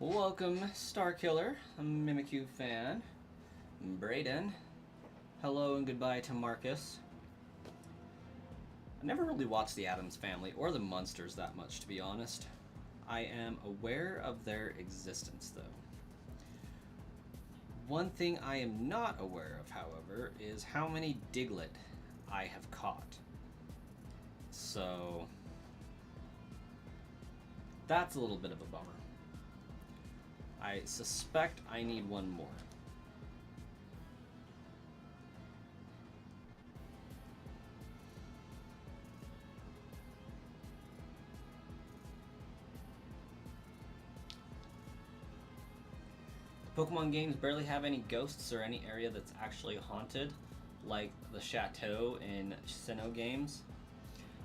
Welcome, Starkiller, a Mimikyu fan. Brayden. Hello and goodbye to Marcus. I never really watched the Addams Family or the Munsters that much, to be honest. I am aware of their existence, though. One thing I am not aware of, however, is how many Diglett I have caught. So that's a little bit of a bummer. I suspect I need one more. Pokemon games barely have any ghosts or any area that's actually haunted, like the Chateau in Sinnoh games.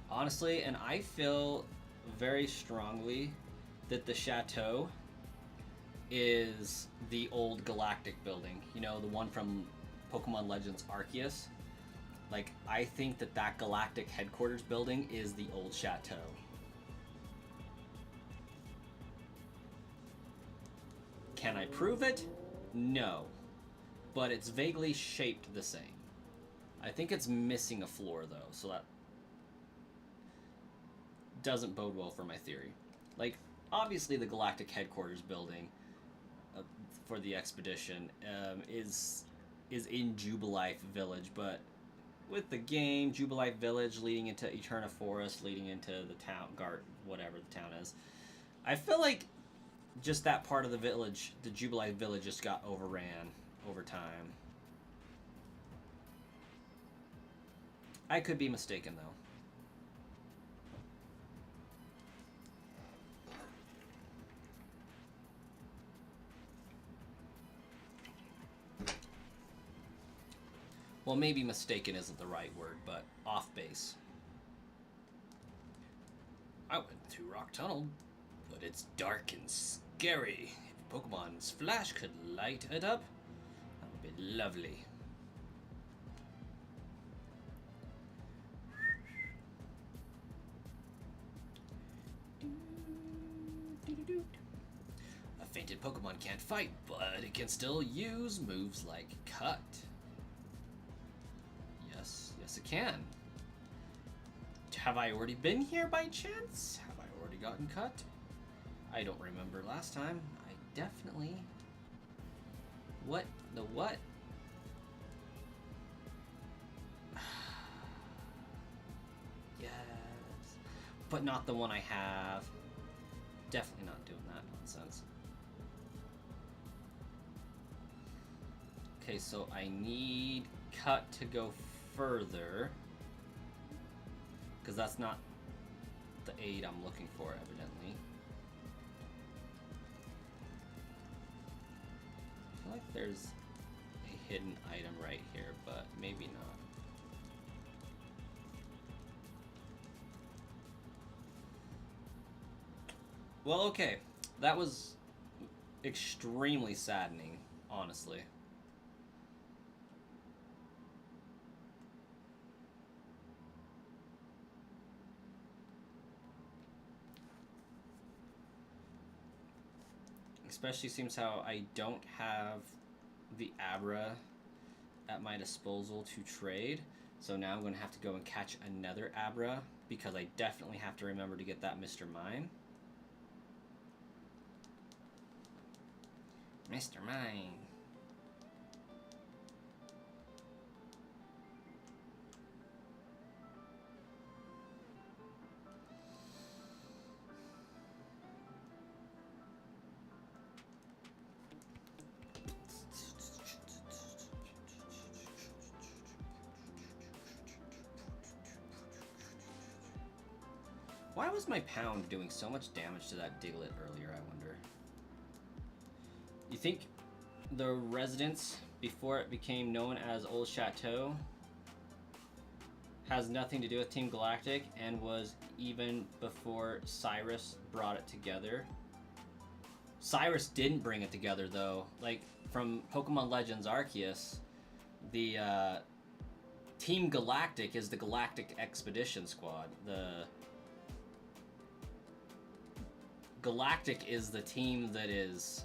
Honestly, and I feel very strongly that the Chateau is the old Galactic building. You know, the one from Pokemon Legends Arceus. Like, I think that that Galactic headquarters building is the old Chateau. Can I prove it? No. But it's vaguely shaped the same. I think it's missing a floor, though, so that doesn't bode well for my theory. Like, obviously the Galactic headquarters building for the expedition is in Jubilife Village, but with the game, Jubilife Village leading into Eterna Forest, leading into the town, whatever the town is, I feel like just that part of the village, the Jubilife Village, just got overran over time. I could be mistaken, though. Well, maybe mistaken isn't the right word, but off base. I went through Rock Tunnel, but it's dark and scary. If Pokemon's flash could light it up, that would be lovely. A fainted Pokemon can't fight, but it can still use moves like Cut. Yes, it can. Have I already been here by chance? Have I already gotten cut? I don't remember last time. I definitely... What? The what? Yes. But not the one I have. Definitely not doing that nonsense. Okay, so I need Cut to go further, because that's not the aid I'm looking for, evidently. I feel like there's a hidden item right here, but maybe not. Well, okay. That was extremely saddening, honestly. Especially seems how I don't have the Abra at my disposal to trade. So now I'm going to have to go and catch another Abra, because I definitely have to remember to get that Mr. Mime. Mr. Mime. Why was my pound doing so much damage to that Diglett earlier, I wonder? You think the residence, before it became known as Old Chateau, has nothing to do with Team Galactic and was even before Cyrus brought it together? Cyrus didn't bring it together, though. Like, from Pokemon Legends Arceus, the Team Galactic is the Galactic Expedition Squad. The Galactic is the team that is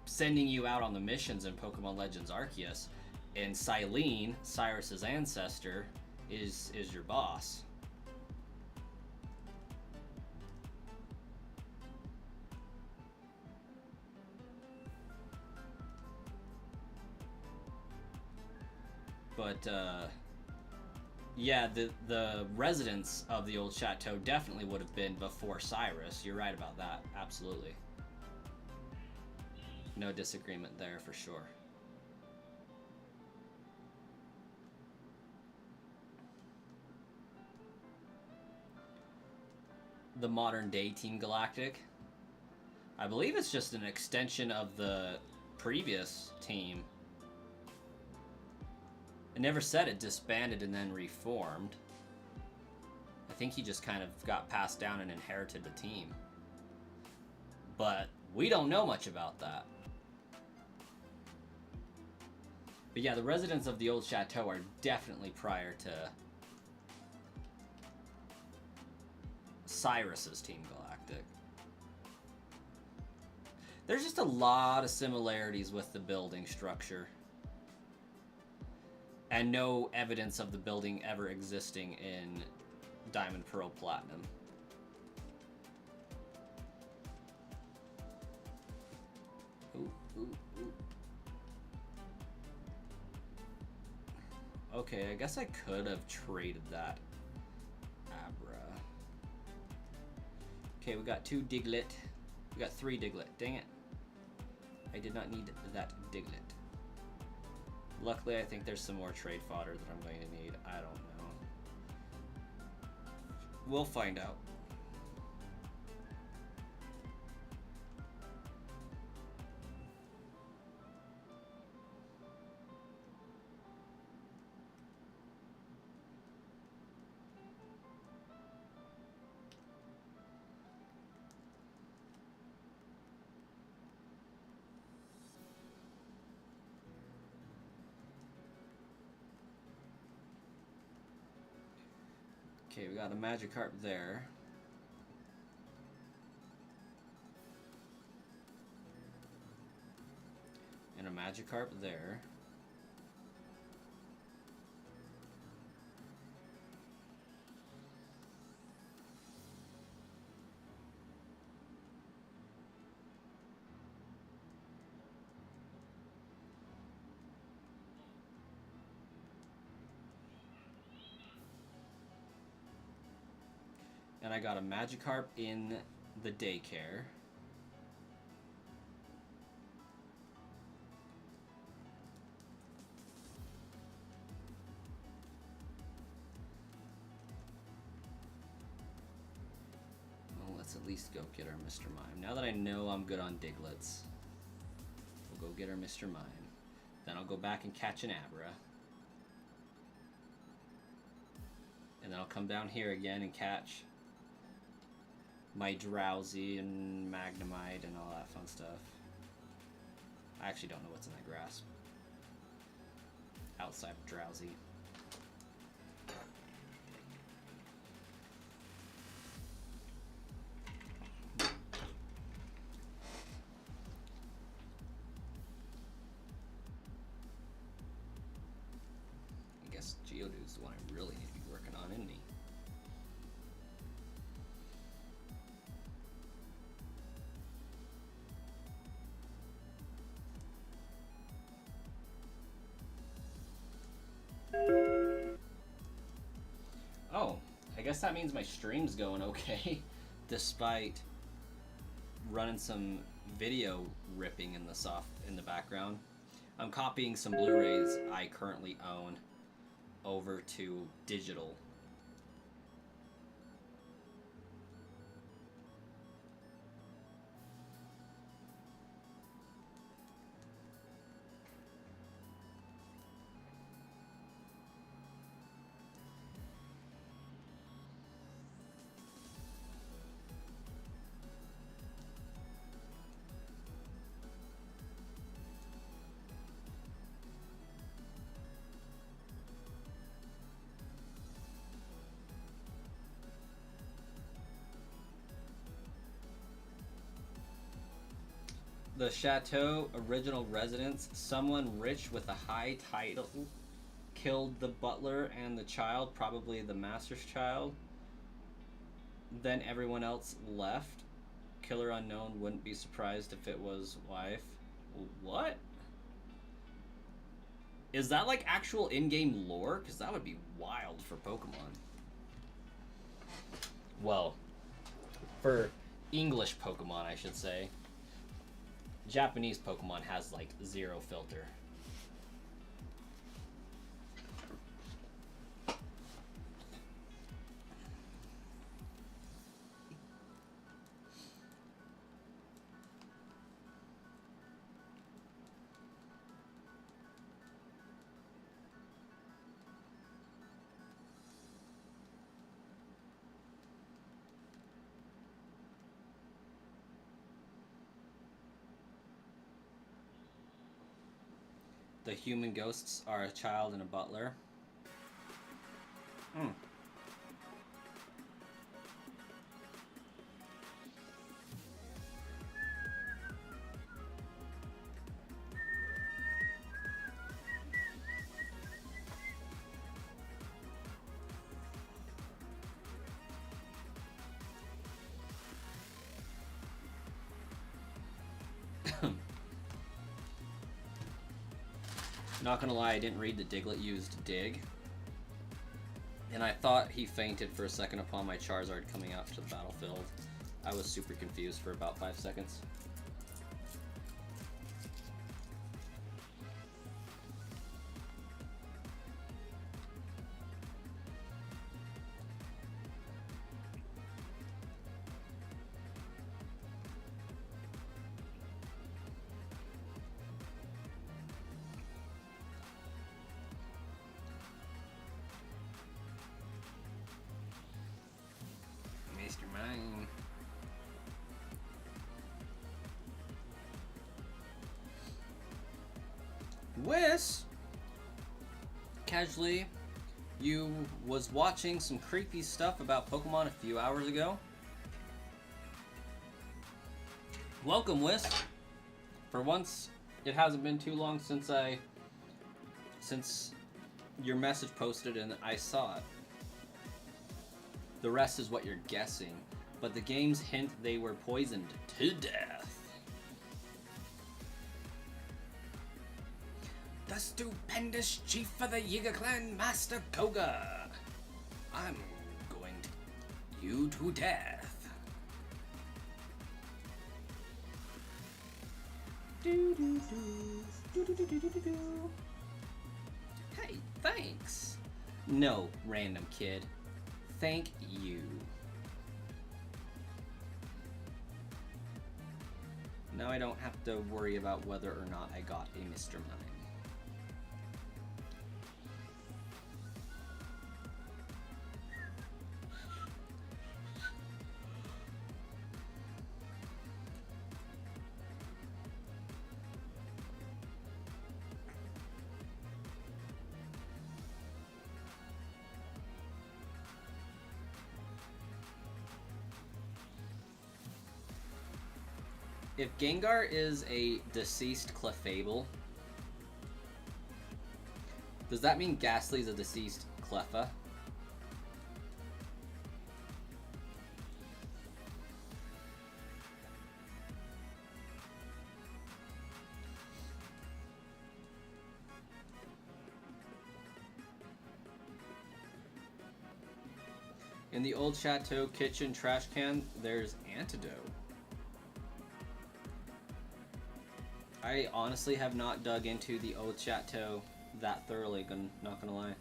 sending you out on the missions in Pokemon Legends Arceus, and Silene, Cyrus's ancestor, is your boss. But yeah, the residents of the old chateau definitely would have been before Cyrus. You're right about that. Absolutely. No disagreement there for sure. The modern day Team Galactic, I believe it's just an extension of the previous team. It never said it disbanded and then reformed. I think he just kind of got passed down and inherited the team. But we don't know much about that. But yeah, the residents of the old chateau are definitely prior to Cyrus's Team Galactic. There's just a lot of similarities with the building structure. And no evidence of the building ever existing in Diamond, Pearl, Platinum. Ooh, ooh, ooh. Okay, I guess I could have traded that Abra. Okay, we got 2 Diglett. We got 3 Diglett. Dang it. I did not need that Diglett. Luckily, I think there's some more trade fodder that I'm going to need. I don't know. We'll find out. Okay, we got a Magikarp there. And a Magikarp there. And I got a Magikarp in the daycare. Well, let's at least go get our Mr. Mime. Now that I know I'm good on Digletts, we'll go get our Mr. Mime. Then I'll go back and catch an Abra. And then I'll come down here again and catch my Drowsy and Magnemite and all that fun stuff. I actually don't know what's in that grass. Outside of Drowsy. I guess Geodude's the one I really need to be working on, isn't he? Oh, I guess that means my stream's going okay, despite running some video ripping in the background. I'm copying some Blu-rays I currently own over to digital. The chateau original residents, someone rich with a high title killed the butler and the child, probably the master's child. Then everyone else left. Killer unknown, wouldn't be surprised if it was wife. What? Is that like actual in-game lore? Because that would be wild for Pokemon. Well, for English Pokemon, I should say. Japanese Pokemon has like zero filter. The human ghosts are a child and a butler. Hmm. Not gonna lie, I didn't read that Diglett used Dig. And I thought he fainted for a second upon my Charizard coming out to the battlefield. I was super confused for about 5 seconds. Mr. Mime. Wes, casually, you was watching some creepy stuff about Pokemon a few hours ago. Welcome, Wes. For once, it hasn't been too long since your message posted and I saw it. The rest is what you're guessing, but the games hint they were poisoned to death. The stupendous chief of the Yiga clan, Master Koga. I'm going to you to death. Hey, thanks. No, random kid. Thank you. Now I don't have to worry about whether or not I got a Mr. Mime. If Gengar is a deceased Clefable, does that mean Ghastly's a deceased Cleffa? In the old Chateau kitchen trash can, there's Antidote. I honestly have not dug into the old Chateau that thoroughly, not gonna lie.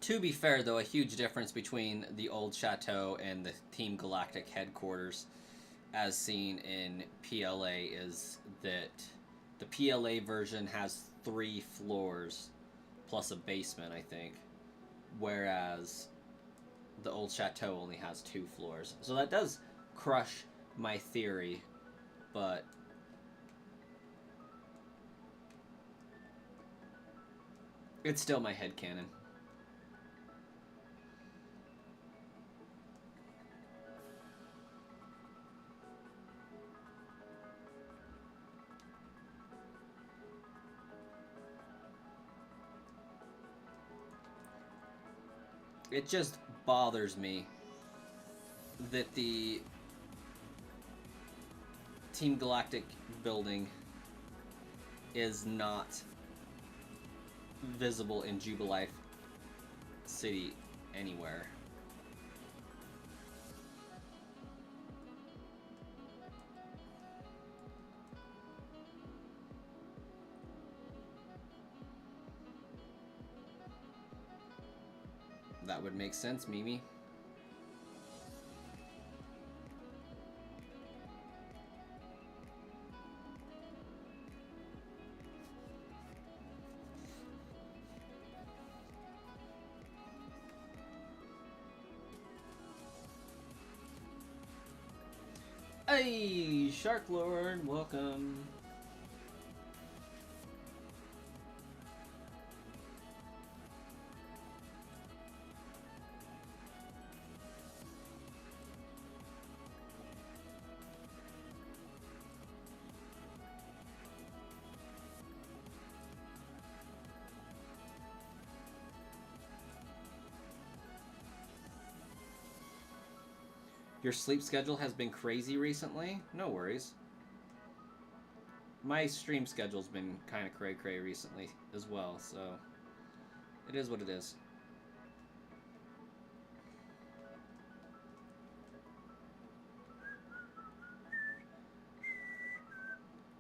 To be fair, though, a huge difference between the old chateau and the Team Galactic headquarters, as seen in PLA, is that the PLA version has 3 floors plus a basement, I think, whereas the old chateau only has 2 floors. So that does crush my theory, but it's still my headcanon. It just bothers me that the Team Galactic building is not visible in Jubilife City anywhere. That would make sense, Mimi. Hey, Shark Lord, welcome. Your sleep schedule has been crazy recently? No worries. My stream schedule's been kind of cray-cray recently as well, so it is what it is.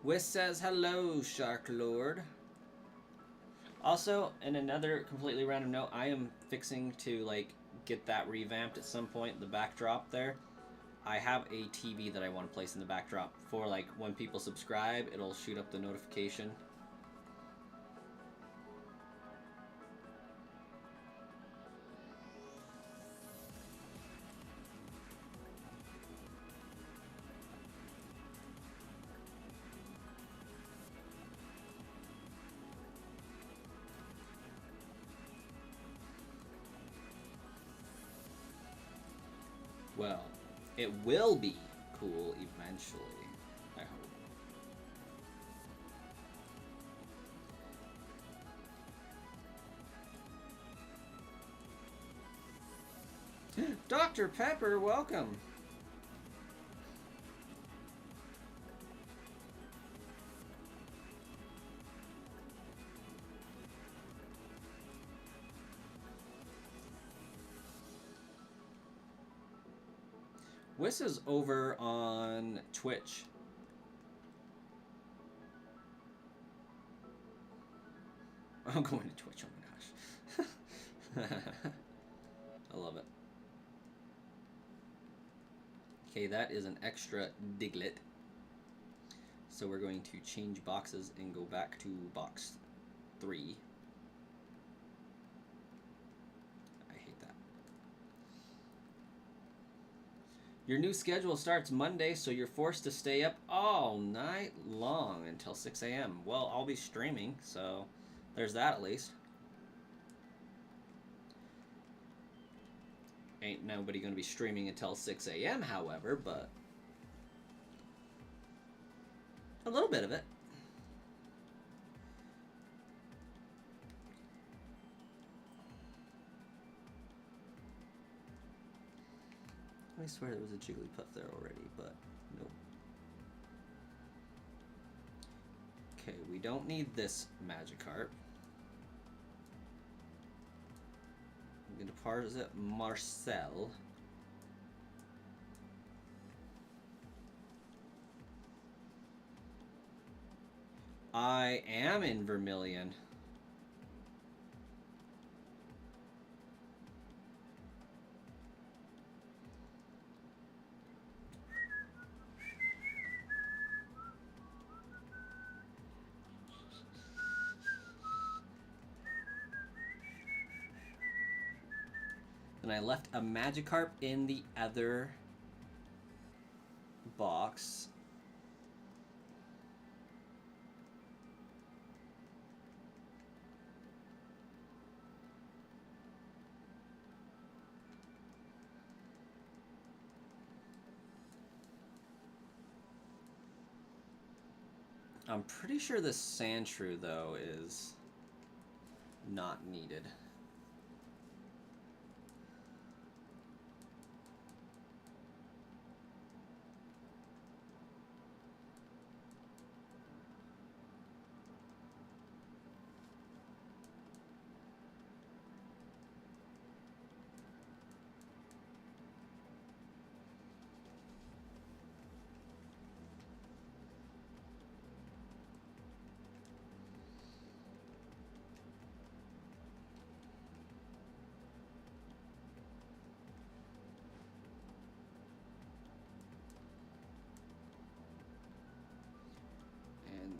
Whis says hello, Shark Lord. Also, in another completely random note, I am fixing to like get that revamped at some point, the backdrop there. I have a TV that I want to place in the backdrop for like when people subscribe, it'll shoot up the notification. Well, it will be cool eventually, I hope. Dr. Pepper, welcome. Whis is over on Twitch. I'm going to Twitch, oh my gosh. I love it. Okay, that is an extra Diglett. So we're going to change boxes and go back to box 3. I hate that. Your new schedule starts Monday, so you're forced to stay up all night long until 6 a.m. Well, I'll be streaming, so there's that at least. Ain't nobody going to be streaming until 6 a.m., however, but a little bit of it. I swear there was a Jigglypuff there already, but nope. Okay, we don't need this Magikarp. I'm going to deposit Marcel. I am in Vermilion. Then I left a Magikarp in the other box. I'm pretty sure this Sandshrew, though, is not needed.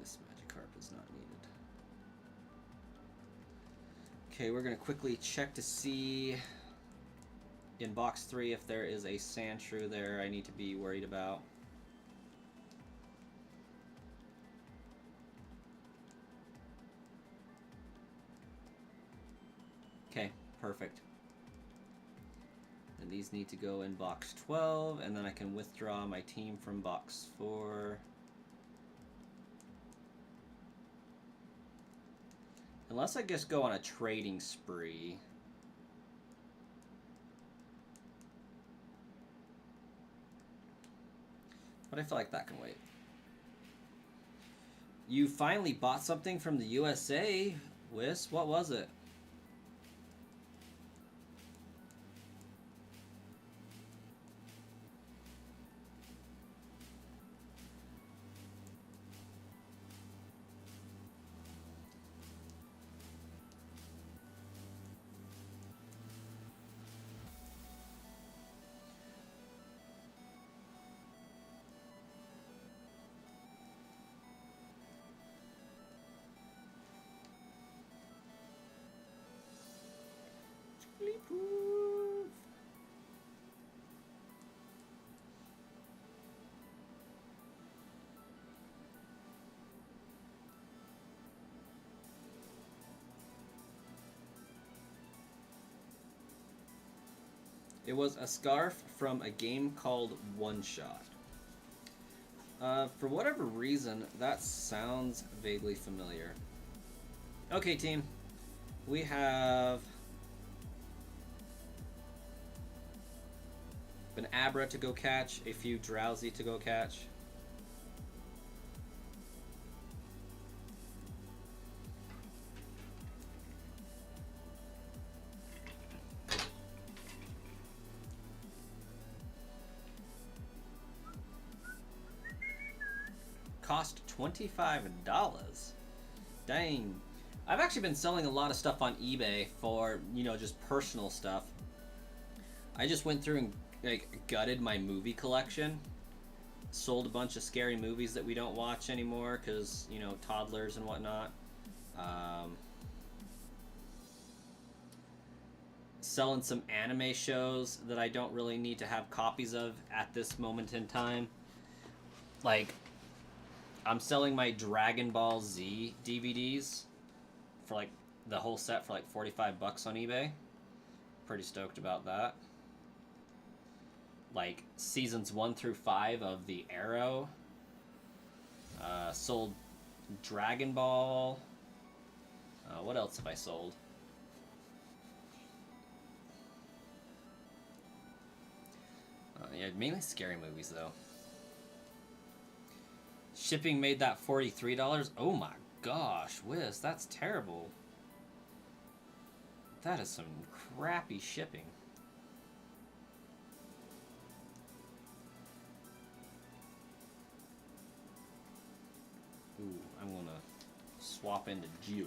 This Magikarp is not needed. Okay, we're going to quickly check to see in box 3 if there is a Sandshrew there I need to be worried about. Okay, perfect. And these need to go in box 12, and then I can withdraw my team from box 4. Unless I just go on a trading spree. But I feel like that can wait. You finally bought something from the USA, Wiss. What was it? It was a scarf from a game called One Shot. For whatever reason, that sounds vaguely familiar. Okay, team. We have an Abra to go catch, a few Drowsy to go catch. Cost $25. Dang. I've actually been selling a lot of stuff on eBay for, just personal stuff. I just went through and gutted my movie collection. Sold a bunch of scary movies that we don't watch anymore because, toddlers and whatnot. Selling some anime shows that I don't really need to have copies of at this moment in time. I'm selling my Dragon Ball Z DVDs for the whole set for $45 on eBay. Pretty stoked about that. Seasons 1 through 5 of the Arrow. Sold Dragon Ball. What else have I sold? Yeah, mainly scary movies though. Shipping made that $43. Oh my gosh, Wiz, that's terrible. That is some crappy shipping. Ooh, I'm gonna swap into Geodude.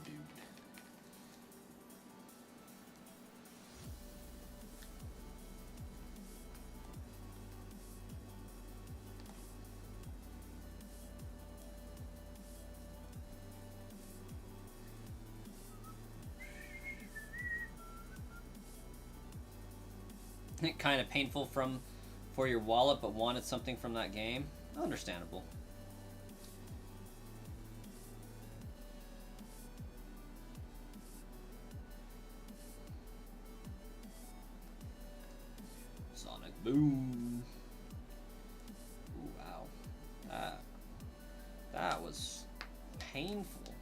kind of painful for your wallet, but wanted something from that game. Understandable. Sonic Boom. Ooh, wow. That was painful.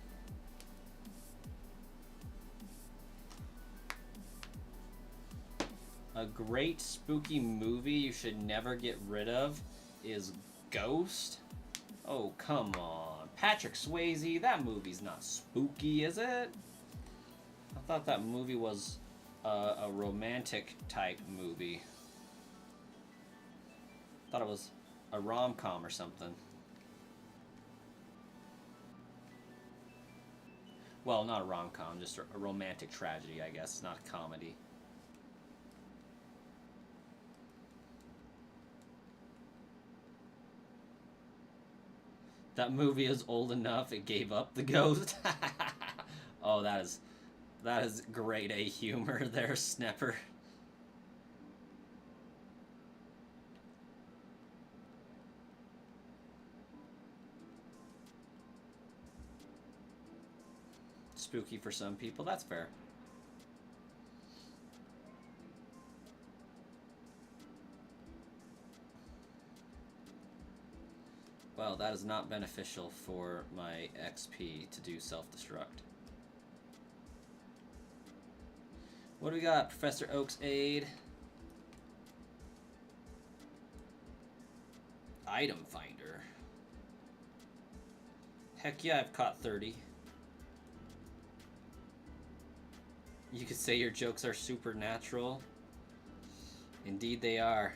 A great spooky movie you should never get rid of is Ghost. Oh, come on. Patrick Swayze, that movie's not spooky, is it? I thought that movie was a romantic type movie. I thought it was a rom-com or something. Well, not a rom-com, just a romantic tragedy, I guess, not a comedy. That movie is old enough it gave up the ghost. Oh, that is grade A humor there, Snapper. Spooky for some people, that's fair. Well, that is not beneficial for my XP to do self-destruct. What do we got? Professor Oak's aid. Item finder. Heck yeah, I've caught 30. You could say your jokes are supernatural. Indeed they are.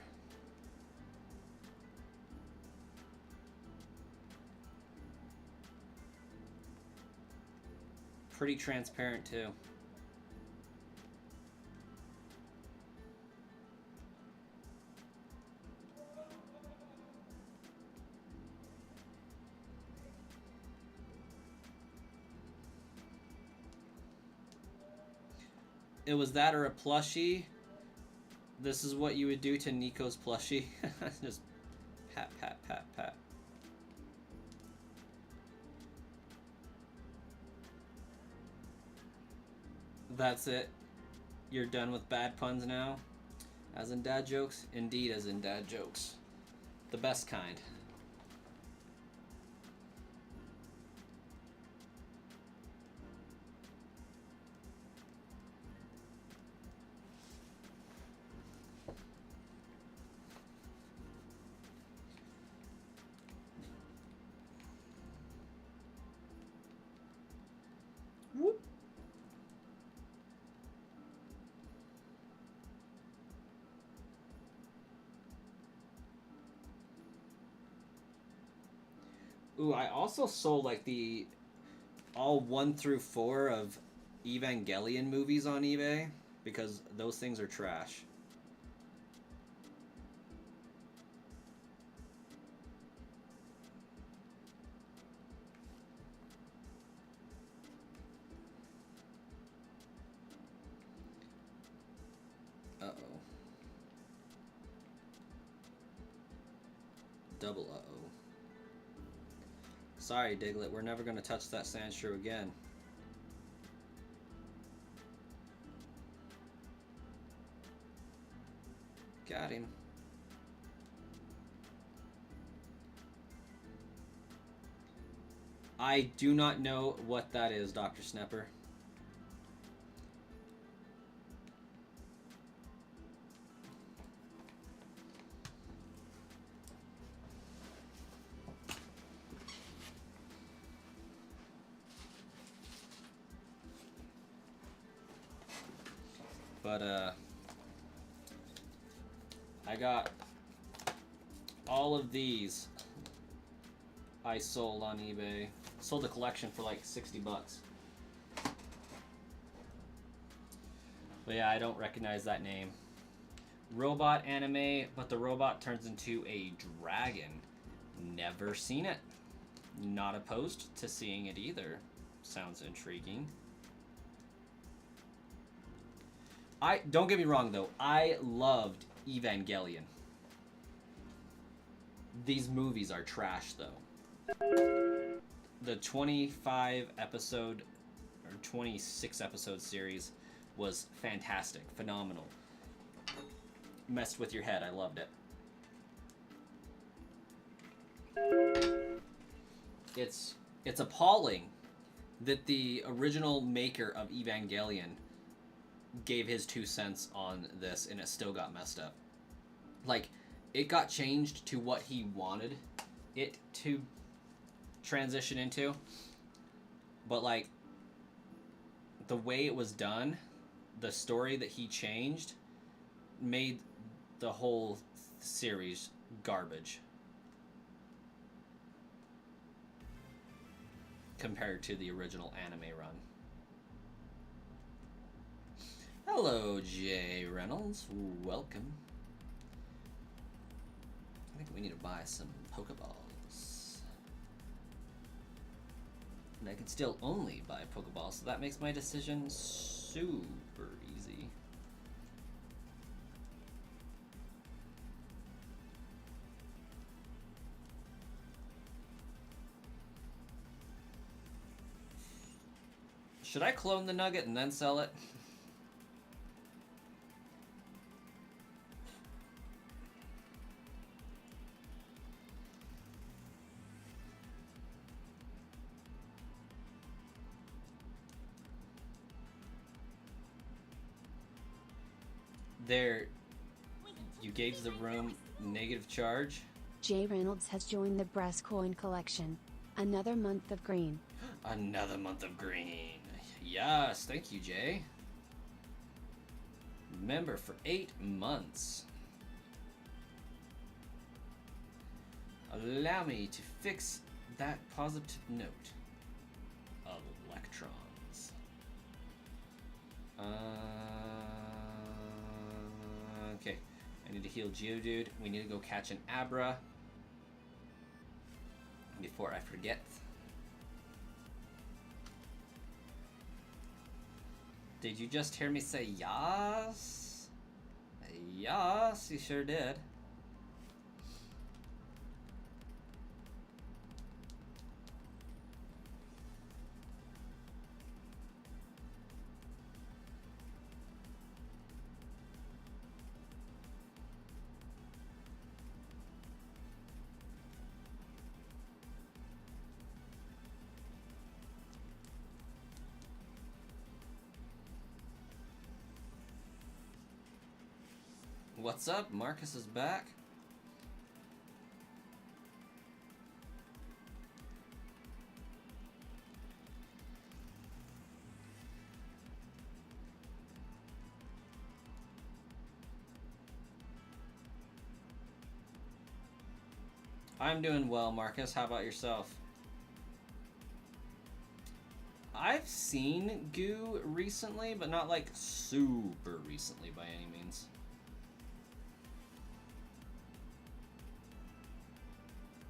Pretty transparent too. It was that or a plushie. This is what you would do to Nico's plushie. Just pat, pat, pat, pat. That's it. You're done with bad puns now? As in dad jokes? Indeed, as in dad jokes. The best kind. Whoop. Ooh, I also sold like the all 1 through 4 of Evangelion movies on eBay because those things are trash. Uh-oh. Double uh-oh. Sorry, Diglett, we're never going to touch that Sandshrew again. Got him. I do not know what that is, Dr. Snapper. But, I got all of these I sold on eBay. Sold a collection for like 60 bucks. But yeah, I don't recognize that name. Robot anime, but the robot turns into a dragon. Never seen it. Not opposed to seeing it either. Sounds intriguing. Don't get me wrong though, I loved Evangelion. These movies are trash, though. The 25 episode or 26 episode series was fantastic, phenomenal. Messed with your head. I loved it. It's appalling that the original maker of Evangelion gave his 2 cents on this and it still got messed up. Like, it got changed to what he wanted it to transition into, but like the way it was done, the story that he changed made the whole series garbage compared to the original anime run. Hello, Jay Reynolds. Welcome. I think we need to buy some Pokeballs. And I can still only buy Pokeballs, so that makes my decision super easy. Should I clone the nugget and then sell it? There, you gave the room negative charge. Jay Reynolds has joined the Breast Coin collection. Another month of green. Another month of green. Yes, thank you, Jay. Member for 8 months. Allow me to fix that positive note of electrons. Okay, I need to heal Geodude. We need to go catch an Abra before I forget. Did you just hear me say yas? Yas, you sure did. What's up? Marcus is back. I'm doing well, Marcus. How about yourself? I've seen Goo recently, but not like super recently by any means.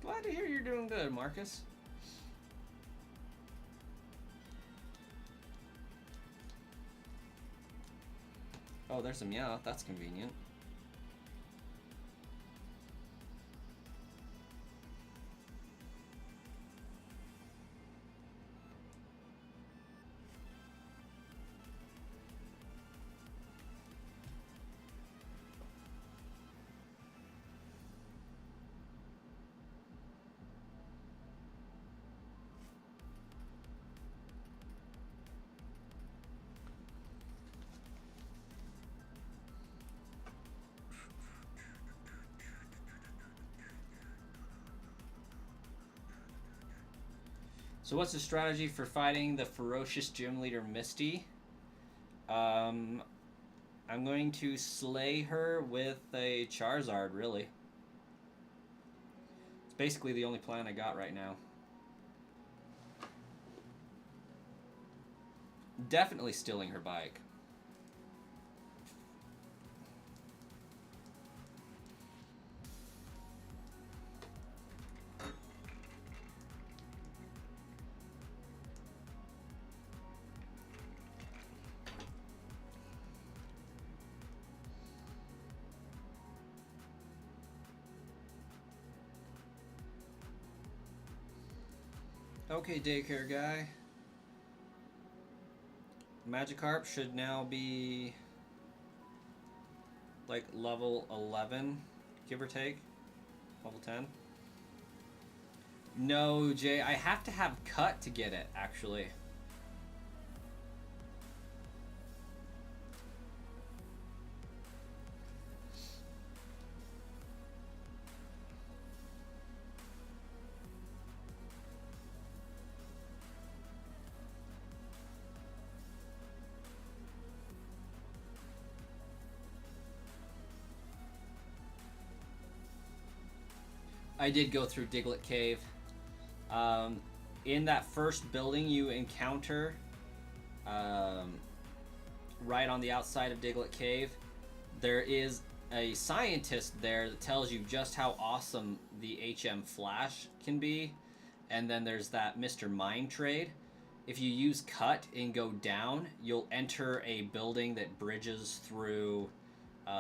Glad to hear you're doing good, Marcus. Oh, there's some Meowth. That's convenient. So what's the strategy for fighting the ferocious gym leader Misty? I'm going to slay her with a Charizard, really. It's basically the only plan I got right now. Definitely stealing her bike. Okay, daycare guy. Magikarp should now be like level 11, give or take. Level 10. No, Jay, I have to have cut to get it, actually. I did go through Diglett Cave. In that first building you encounter, right on the outside of Diglett Cave, there is a scientist there that tells you just how awesome the HM Flash can be. And then there's that Mr. Mind Trade. If you use Cut and go down, you'll enter a building that bridges through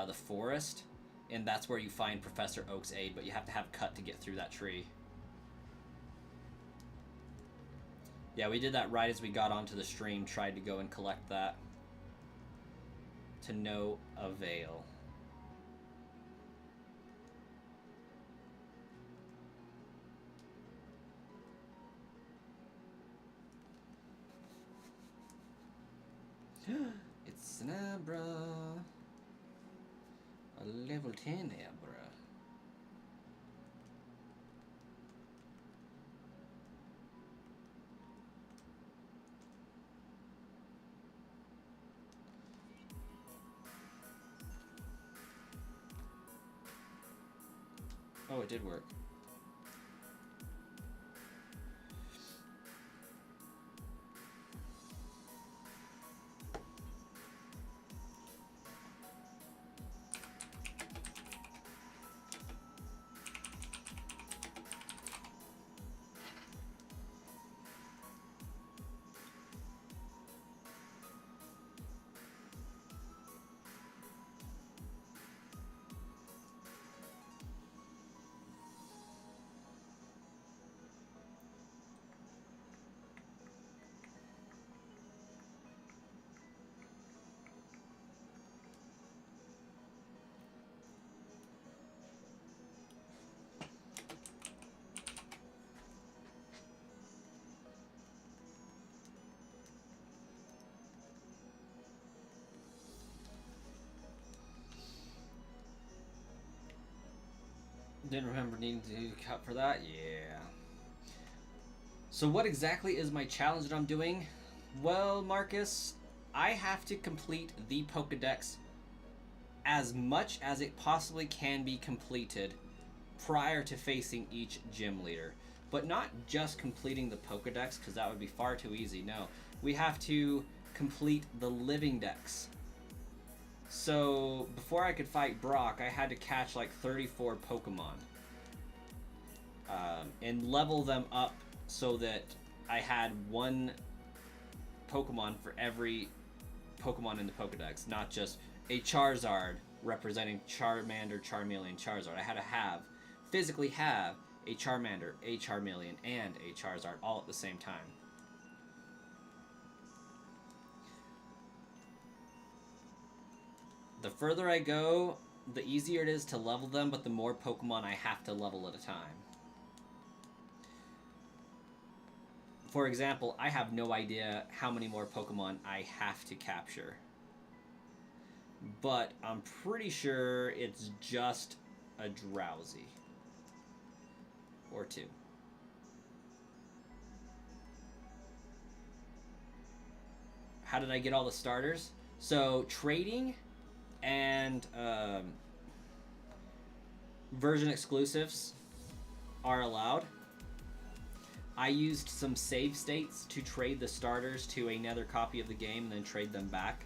the forest. And that's where you find Professor Oak's aid, but you have to have Cut to get through that tree. Yeah, we did that right as we got onto the stream, tried to go and collect that. To no avail. It's an Abra. A level 10 Abra. Oh, it did work. Didn't remember needing to cut for that? Yeah. So what exactly is my challenge that I'm doing? Well, Marcus, I have to complete the Pokédex as much as it possibly can be completed prior to facing each gym leader. But not just completing the Pokédex, because that would be far too easy. No, we have to complete the Living Dex. So before I could fight Brock, I had to catch like 34 Pokemon. And level them up so that I had one Pokemon for every Pokemon in the Pokédex, not just a Charizard representing Charmander, Charmeleon, Charizard. I had to physically have a Charmander, a Charmeleon, and a Charizard all at the same time. The further I go, the easier it is to level them, but the more Pokemon I have to level at a time. For example, I have no idea how many more Pokemon I have to capture. But I'm pretty sure it's just a Drowsy. Or two. How did I get all the starters? So, trading and version exclusives are allowed. I used some save states to trade the starters to another copy of the game and then trade them back.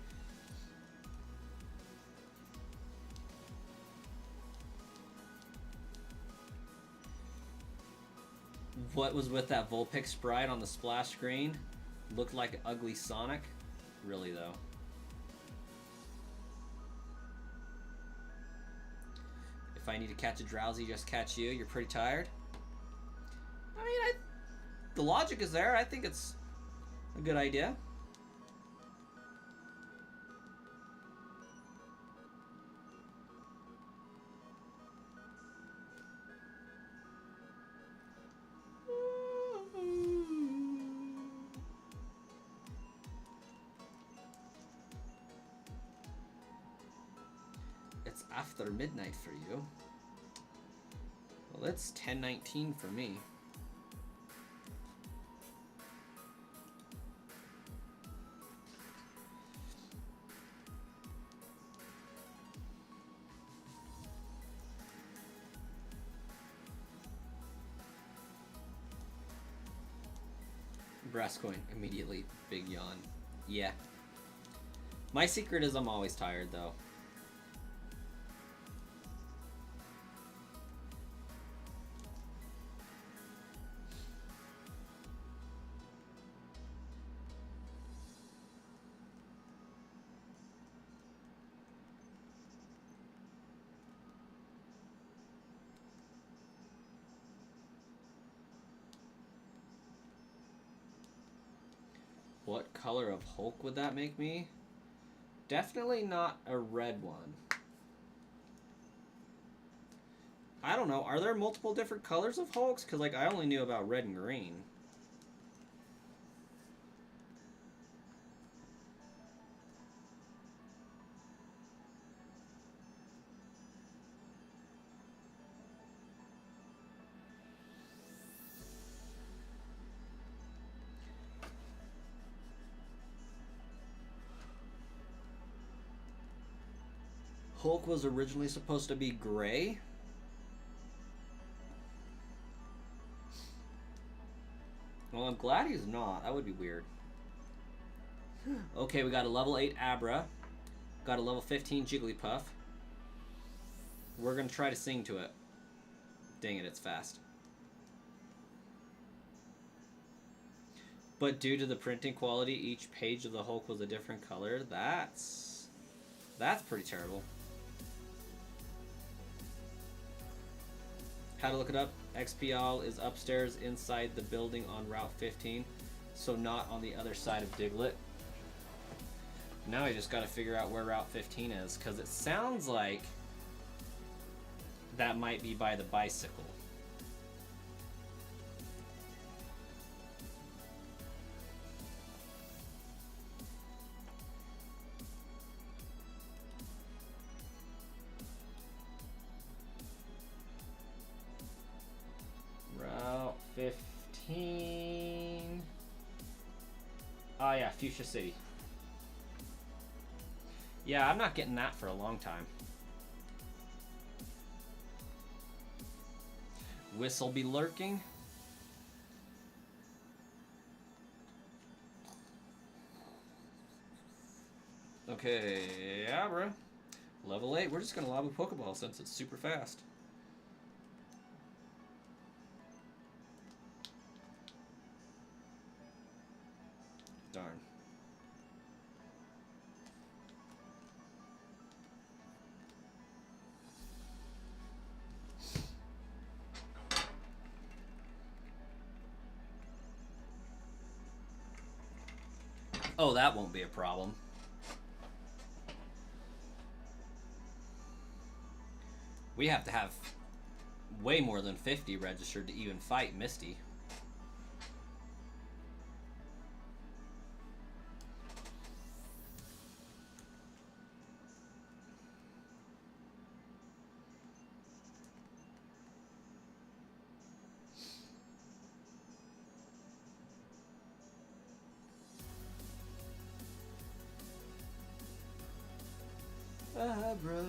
What was with that Vulpix sprite on the splash screen? Looked like an ugly Sonic. Really, though. If I need to catch a Drowsy, just catch you. You're pretty tired? I mean, The logic is there. I think it's a good idea. It's after midnight for you. Well, it's 10:19 for me. Brass coin, immediately, big yawn. Yeah. My secret is I'm always tired, though. What color of Hulk would that make me? Definitely not a red one. I don't know. Are there multiple different colors of Hulks? Because, like, I only knew about red and green. Hulk was originally supposed to be gray. Well, I'm glad he's not. That would be weird. Okay, we got a level 8 Abra. Got a level 15 Jigglypuff. We're going to try to sing to it. Dang it, it's fast. But due to the printing quality, each page of the Hulk was a different color. That's pretty terrible. How to look it up. XPL is upstairs inside the building on Route 15, so not on the other side of Diglett. Now I just got to figure out where Route 15 is, because it sounds like that might be by the bicycle. Route 15. Oh yeah, Fuchsia City. Yeah, I'm not getting that for a long time. Whistle be lurking. Okay, yeah, bro. Level 8. We're just gonna lob a Pokeball since it's super fast. Darn. Oh, that won't be a problem. We have to have way more than 50 registered to even fight Misty. Abra.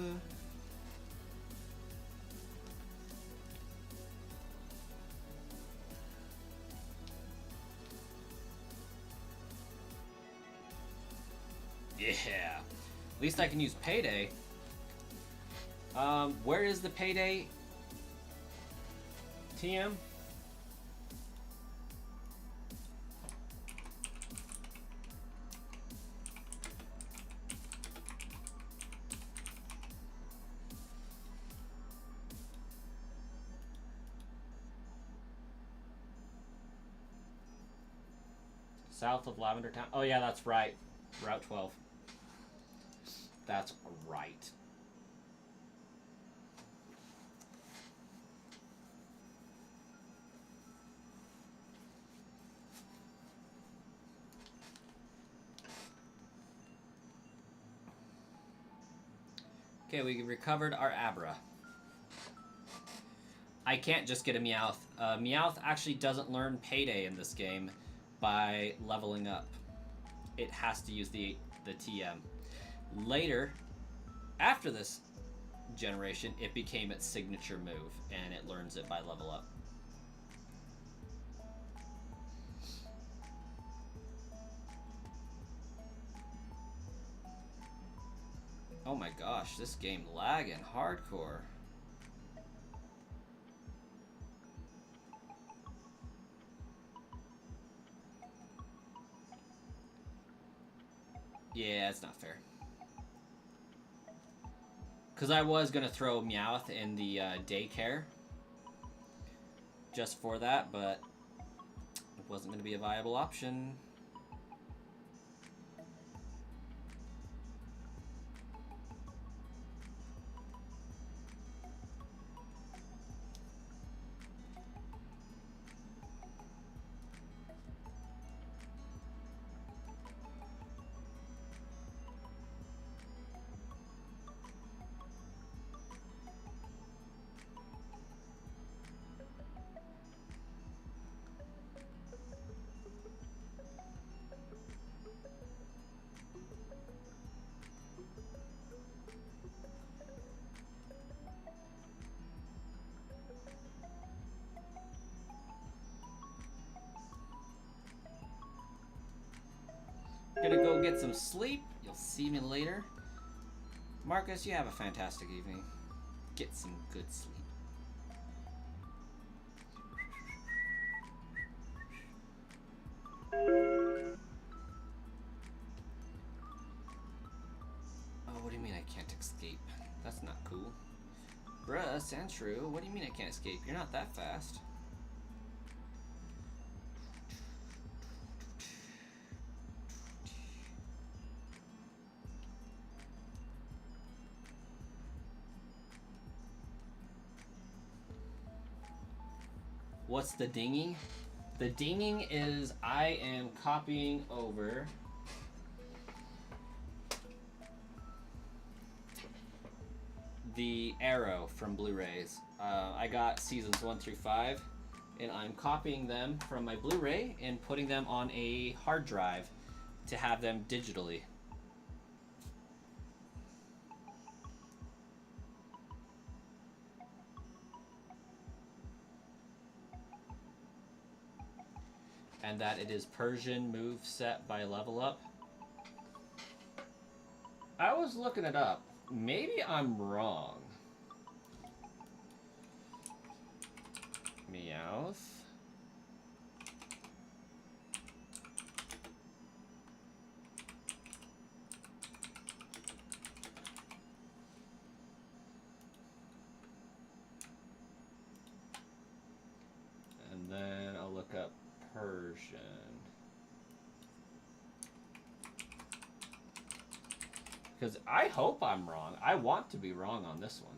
Yeah. At least I can use Payday. Where is the Payday? TM? south of Lavender Town. Oh yeah, that's right. Route 12. That's right. Okay, we recovered our Abra. I can't just get a Meowth. Meowth actually doesn't learn Payday in this game by leveling up. It has to use the TM. Later, after this generation, it became its signature move, and it learns it by level up. Oh my gosh, this game lagging hardcore. Yeah, it's not fair. Because I was going to throw Meowth in the daycare just for that, but it wasn't going to be a viable option. Gonna go get some sleep. You'll see me later. Marcus, you have a fantastic evening. Get some good sleep. Oh, what do you mean I can't escape? That's not cool. Bruh, Sandshrew, what do you mean I can't escape? You're not that fast. What's the dinging? The dinging is I am copying over the Arrow from Blu-rays. I got seasons 1 through 5, and I'm copying them from my Blu-ray and putting them on a hard drive to have them digitally. And that it is Persian move set by level up. I was looking it up. Maybe I'm wrong. Meowth. And then I'll look up Persian. Because I hope I'm wrong. I want to be wrong on this one.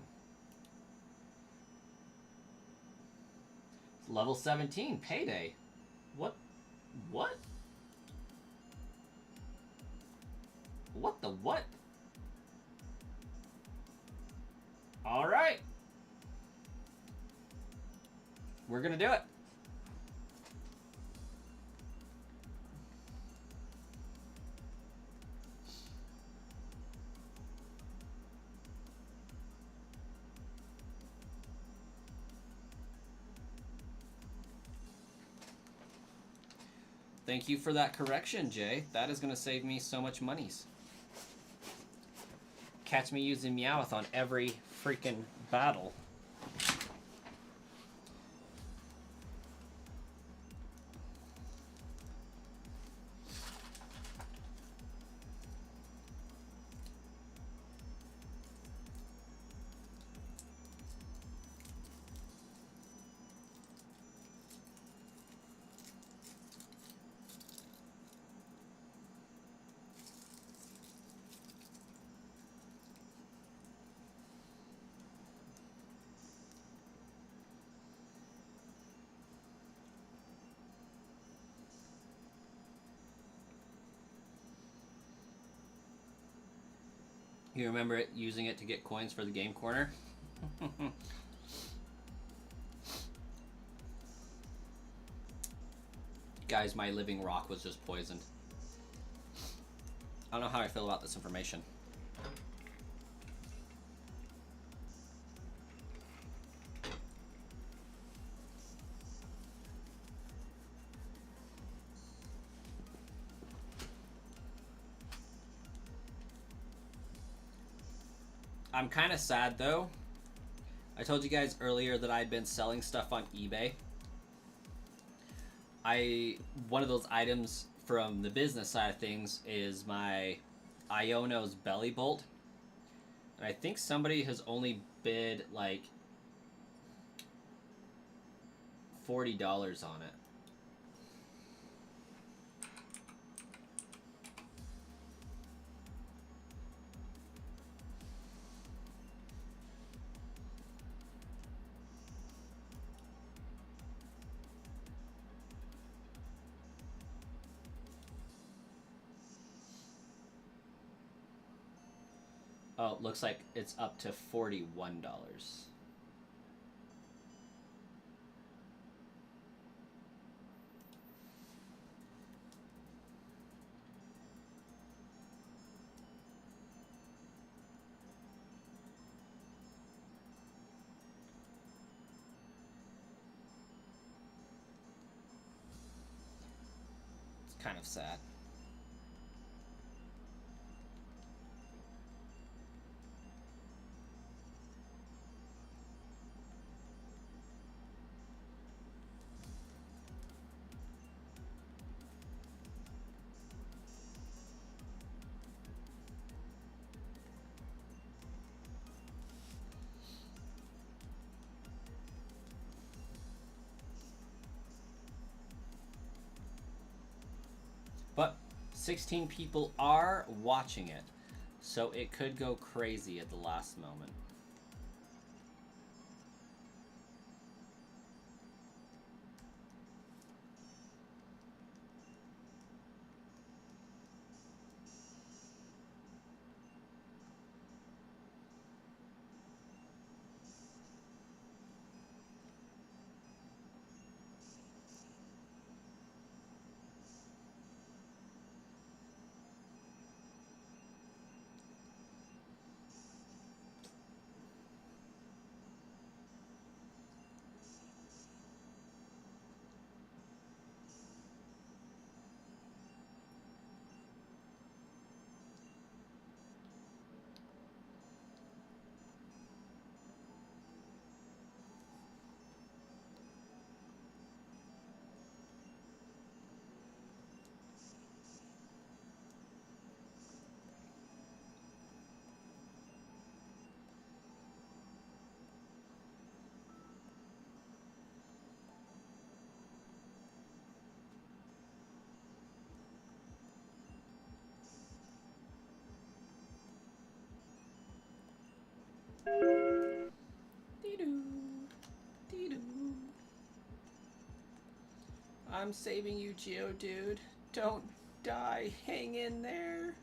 Level 17, Payday. What? What? What the what? All right. We're gonna do it. Thank you for that correction, Jay. That is going to save me so much monies. Catch me using Meowth on every freaking battle. You remember it using it to get coins for the game corner? Guys, my living rock was just poisoned. I don't know how I feel about this information. I'm kind of sad though. I told you guys earlier that I'd been selling stuff on eBay. One of those items from the business side of things is my Iono's belly bolt. And I think somebody has only bid like $40 on it. Oh, it looks like it's up to $41. It's kind of sad. But 16 people are watching it, so it could go crazy at the last moment. Dee-doo. Dee-doo. I'm saving you, Geodude. Don't die. Hang in there.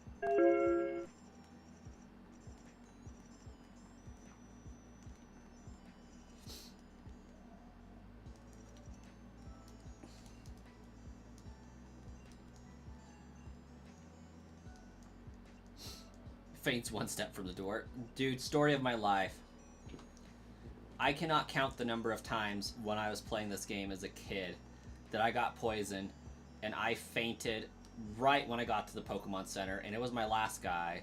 Faints one step from the door. Dude, story of my life. I cannot count the number of times when I was playing this game as a kid that I got poisoned and I fainted right when I got to the Pokemon Center, and it was my last guy,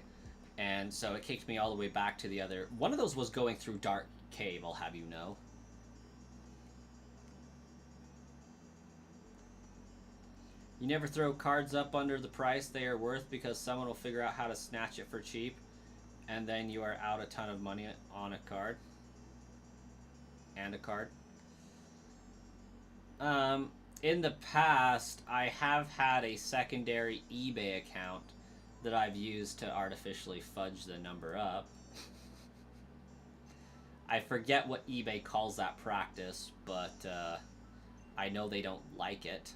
and so it kicked me all the way back to the other. One of those was going through Dark Cave, I'll have you know. You never throw cards up under the price they are worth because someone will figure out how to snatch it for cheap, and then you are out a ton of money on a card. And a card. In the past, I have had a secondary eBay account that I've used to artificially fudge the number up. I forget what eBay calls that practice, but I know they don't like it.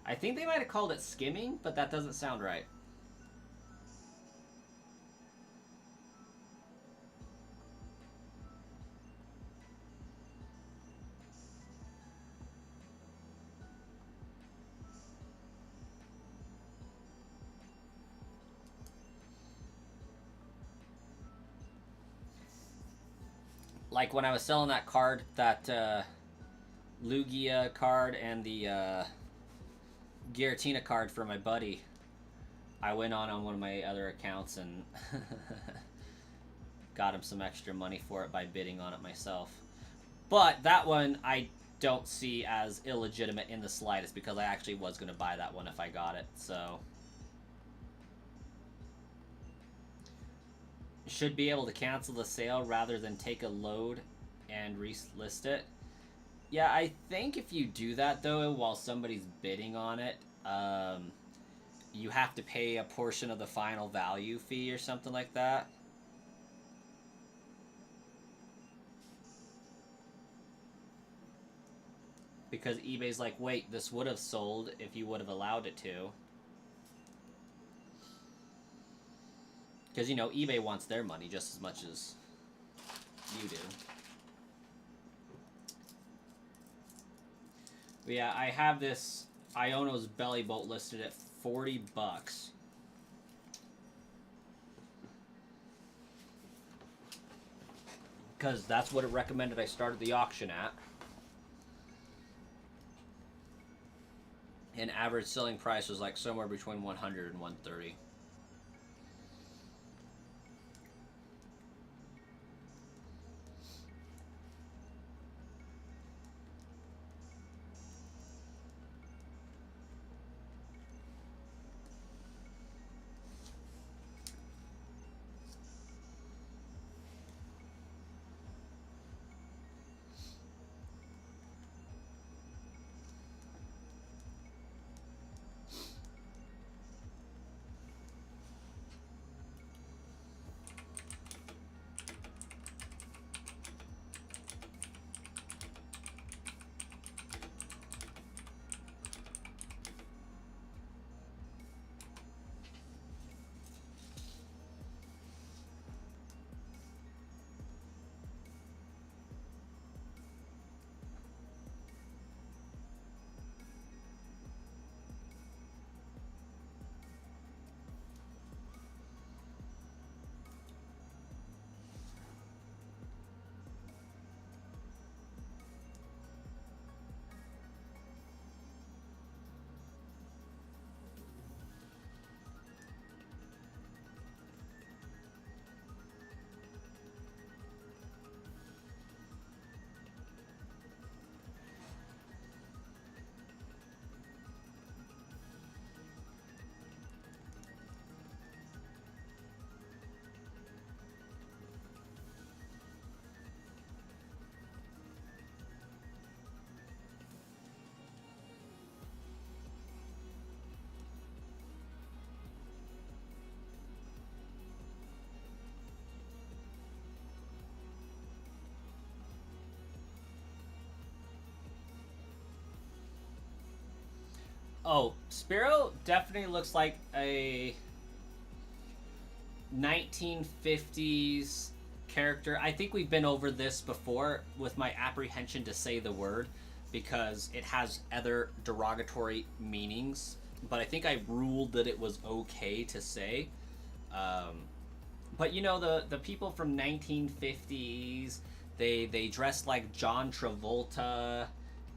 I think they might have called it skimming, but that doesn't sound right. Like when I was selling that card, that Lugia card and the Giratina card for my buddy, I went on one of my other accounts and got him some extra money for it by bidding on it myself. But that one I don't see as illegitimate in the slightest, because I actually was going to buy that one if I got it, so... Should be able to cancel the sale rather than take a load and relist it. Yeah, I think if you do that, though, while somebody's bidding on it, you have to pay a portion of the final value fee or something like that. Because eBay's like, wait, this would have sold if you would have allowed it to. Because, you know, eBay wants their money just as much as you do. But yeah, I have this Iono's Belly Bolt listed at $40. Because that's what it recommended I started the auction at. And average selling price was like somewhere between 100 and 130. Oh, Spiro definitely looks like a 1950s character. I think we've been over this before with my apprehension to say the word, because it has other derogatory meanings. But I think I ruled that it was okay to say. But you know, the people from 1950s, they dressed like John Travolta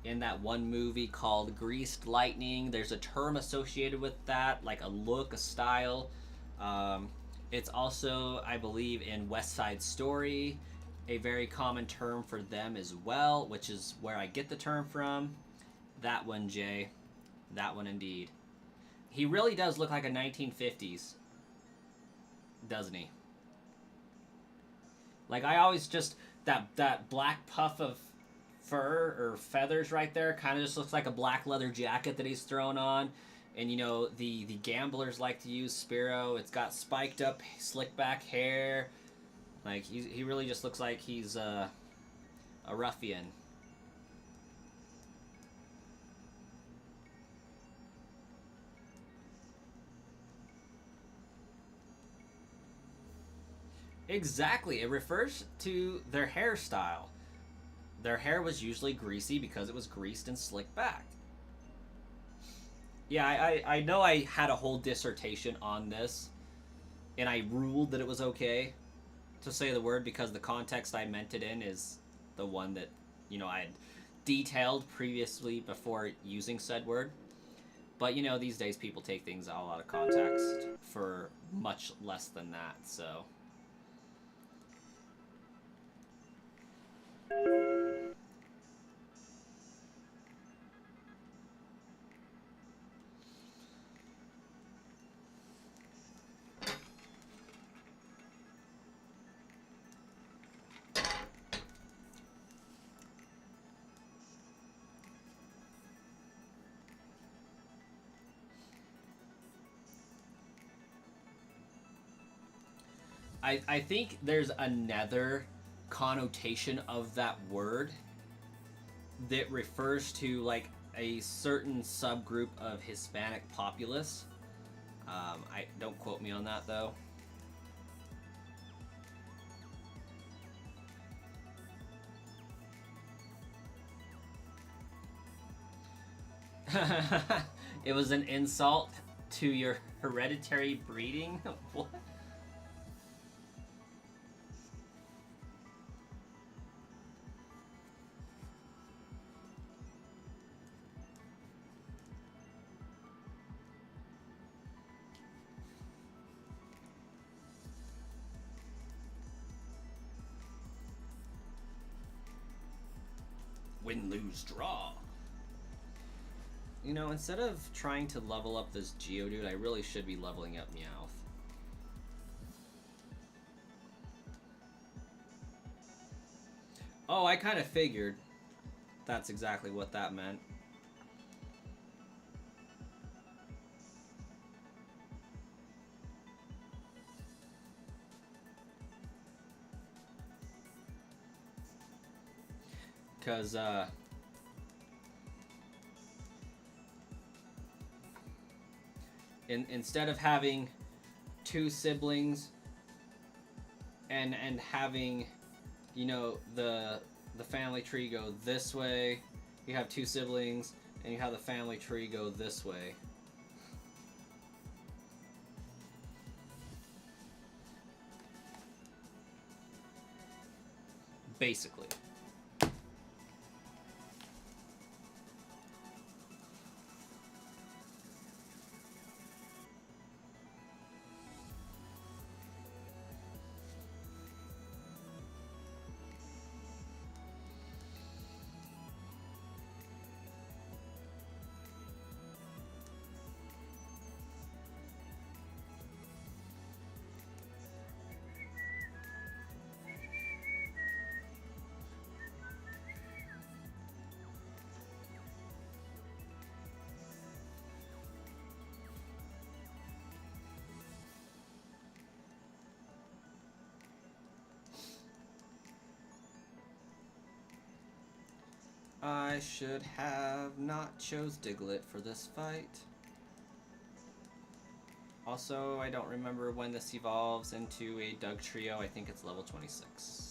in that one movie called Greased Lightning. There's a term associated with that, like a look, a style. It's also, I believe, in West Side Story, a very common term for them as well, which is where I get the term from. That one, Jay. That one indeed. He really does look like a 1950s, doesn't he? Like, I always just... That black puff of fur or feathers right there kind of just looks like a black leather jacket that he's thrown on. And, you know, the gamblers like to use Spiro. It's got spiked up, slick back hair. Like, he really just looks like he's a ruffian. Exactly. It refers to their hairstyle. Their hair was usually greasy because it was greased and slicked back. Yeah, I know I had a whole dissertation on this, and I ruled that it was okay to say the word because the context I meant it in is the one that, I had detailed previously before using said word. But, these days people take things all out of context for much less than that, so. I think there's another connotation of that word that refers to like a certain subgroup of Hispanic populace. I don't quote me on that though. It was an insult to your hereditary breeding. What? Win, lose, draw. Instead of trying to level up this Geodude, I really should be leveling up Meowth. Oh, I kind of figured that's exactly what that meant. Because, instead of having two siblings and having, the family tree go this way, you have two siblings, and you have the family tree go this way. Basically. I should have not chose Diglett for this fight. Also, I don't remember when this evolves into a Dugtrio. I think it's level 26.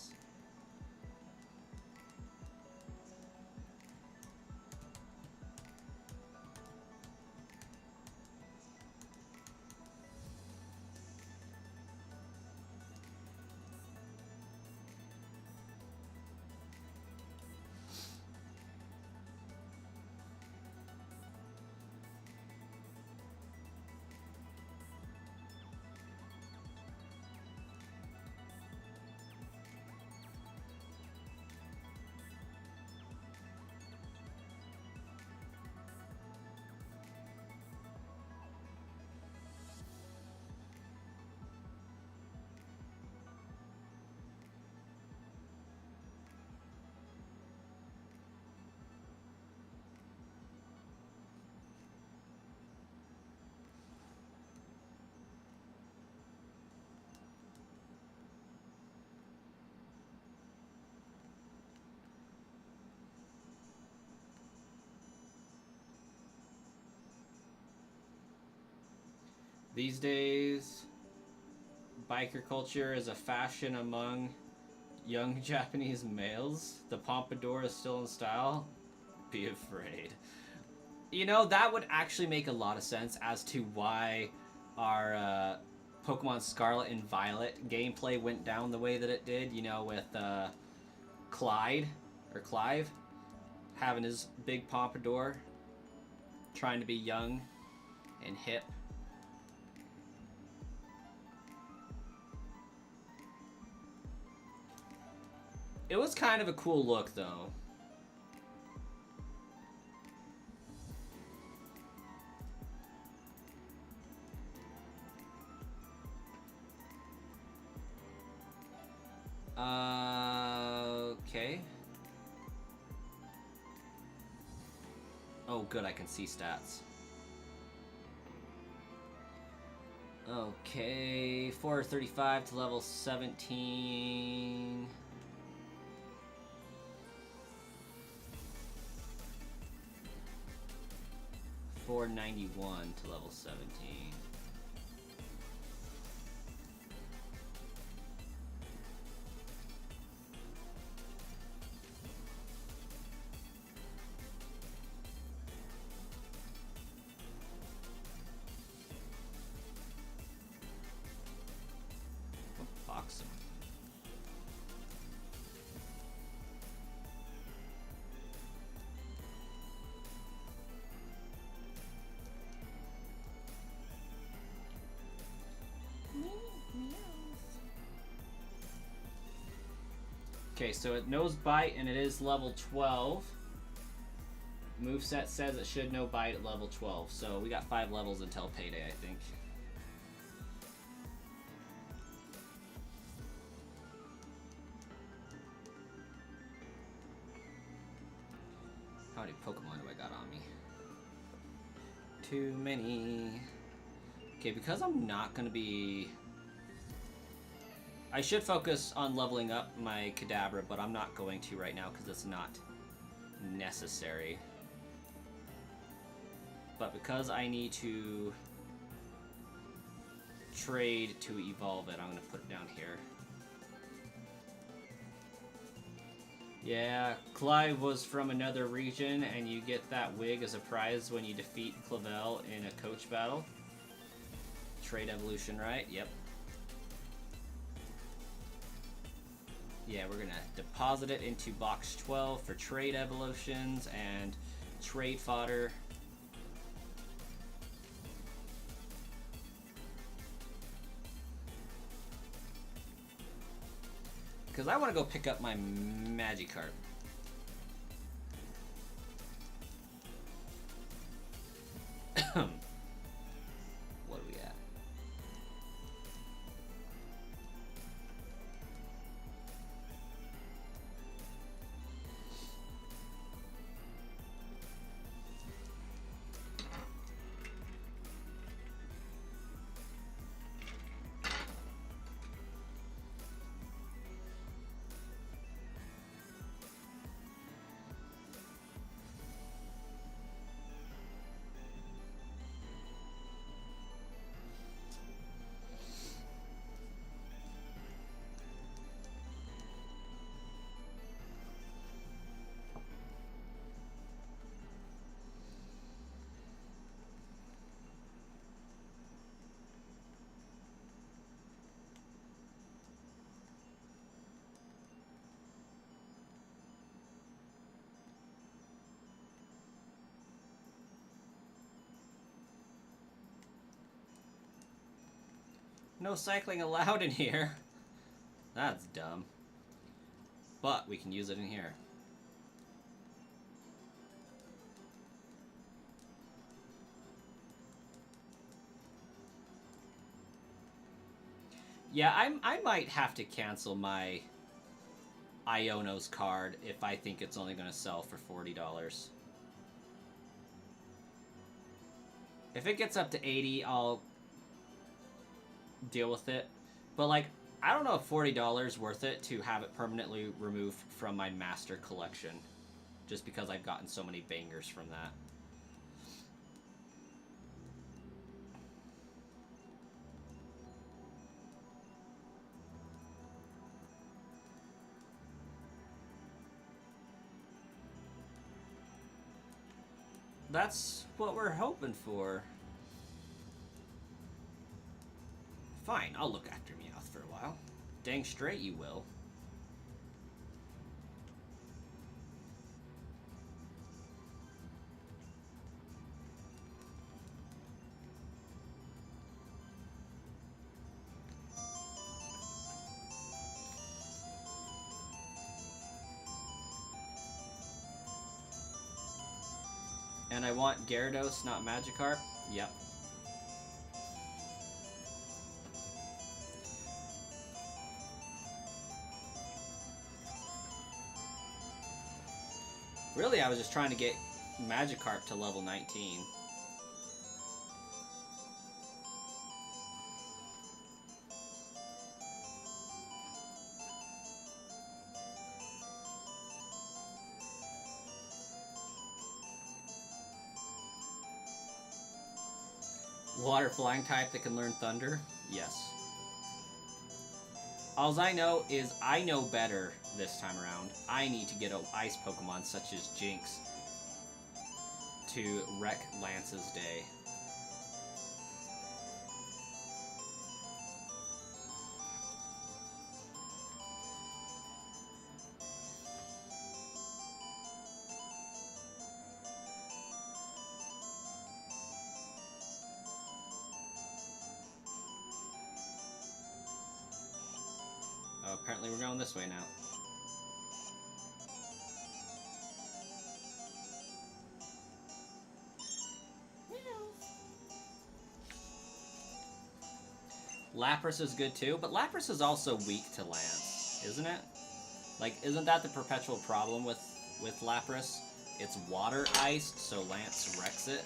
These days, Biker culture is a fashion among young Japanese males. The pompadour is still in style. Be afraid. You know, that would actually make a lot of sense as to why our Pokemon Scarlet and Violet gameplay went down the way that it did, you know, with Clive having his big pompadour, trying to be young and hip. It was kind of a cool look, though. Okay. Oh, good, I can see stats. Okay, 435 to level 17. $491 to level 17. Boxing. Okay, so it knows bite and it is level 12. Moveset says it should know bite at level 12, so we got 5 levels until payday, I think. How many Pokemon do I got on me? Too many. Okay, because I'm not going to be... I should focus on leveling up my Kadabra, but I'm not going to right now because it's not necessary. But because I need to trade to evolve it, I'm going to put it down here. Yeah, Clive was from another region, and you get that wig as a prize when you defeat Clavel in a coach battle. Trade evolution, right? Yep. Yeah, we're gonna deposit it into box 12 for trade evolutions and trade fodder. Because I want to go pick up my Magikarp. What are we at? No cycling allowed in here. That's dumb. But we can use it in here. Yeah, I might have to cancel my Iono's card if I think it's only going to sell for $40. If it gets up to 80, I'll deal with it. But like, I don't know if $40 worth it to have it permanently removed from my master collection, just because I've gotten so many bangers from that. That's what we're hoping for. Fine, I'll look after Meowth for a while. Dang straight you will. And I want Gyarados, not Magikarp. Yep. Really, I was just trying to get Magikarp to level 19. Water flying type that can learn Thunder? Yes. All I know is I know better this time around. I need to get an ice Pokemon such as Jinx to wreck Lance's day. Oh, apparently we're going this way now. Lapras is good too, but Lapras is also weak to Lance, isn't it? Like, isn't that the perpetual problem with Lapras? It's water iced, so Lance wrecks it.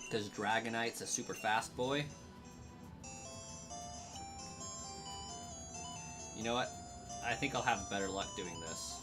Because Dragonite's a super fast boy. You know what? I think I'll have better luck doing this.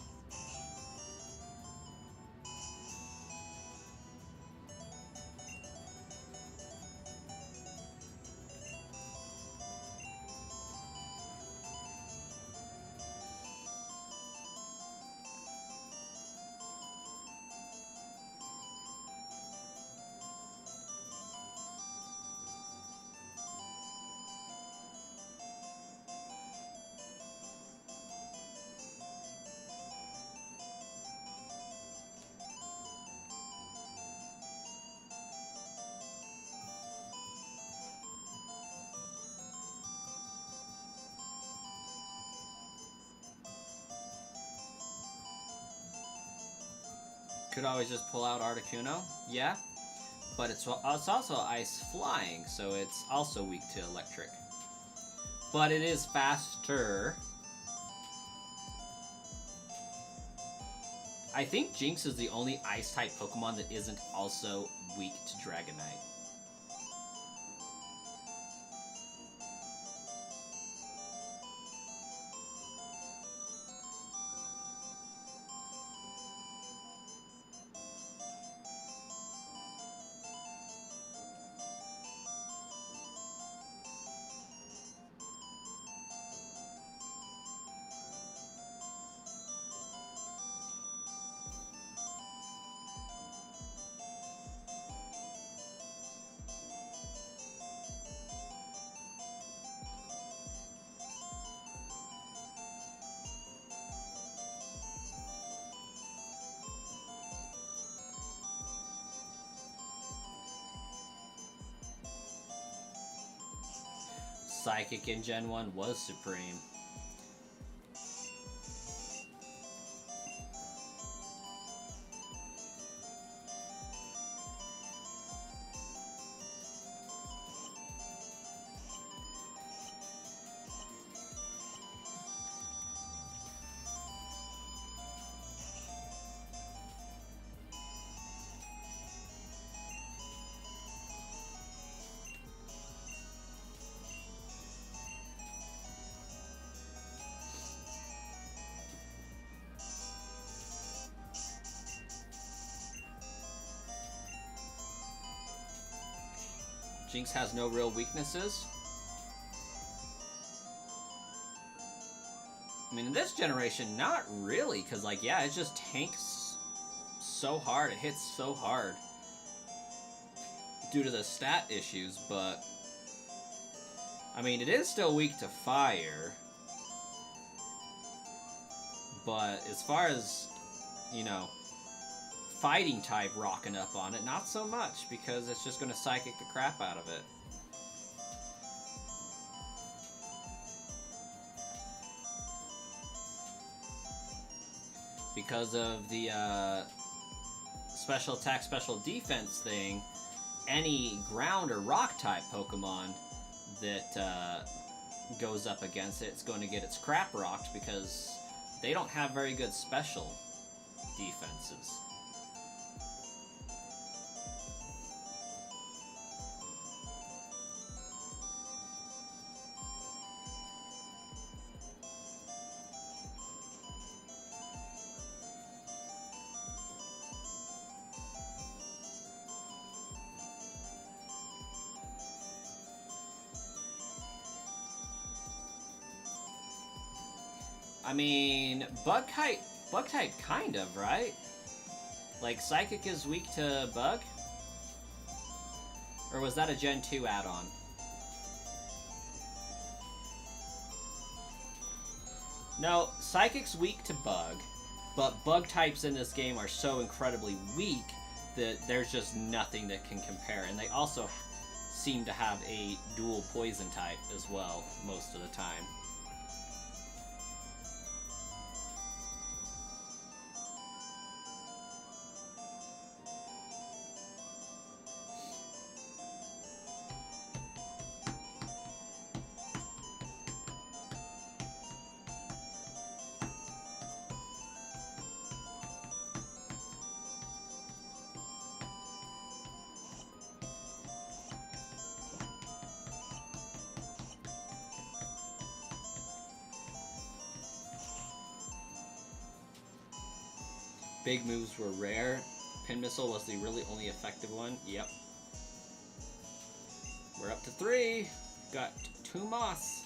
Could always just pull out Articuno, yeah. But it's also ice flying, so it's also weak to electric. But it is faster. I think Jinx is the only ice-type Pokemon that isn't also weak to Dragonite. Psychic in Gen 1 was supreme. Jinx has no real weaknesses. I mean, in this generation, not really, because, like, yeah, it just tanks so hard. It hits so hard due to the stat issues, but... I mean, it is still weak to fire. But as far as, you know, fighting type rocking up on it, not so much, because it's just going to psychic the crap out of it. Because of the special attack, special defense thing, any ground or rock type Pokemon that goes up against it, it's going to get its crap rocked because they don't have very good special defenses. I mean, bug type kind of, right? Like, Psychic is weak to Bug? Or was that a Gen 2 add-on? No, Psychic's weak to Bug, but Bug types in this game are so incredibly weak that there's just nothing that can compare. And they also seem to have a dual Poison type as well, most of the time. Big moves were rare. Pin Missile was the really only effective one. Yep. We're up to 3. Got 2 Moss.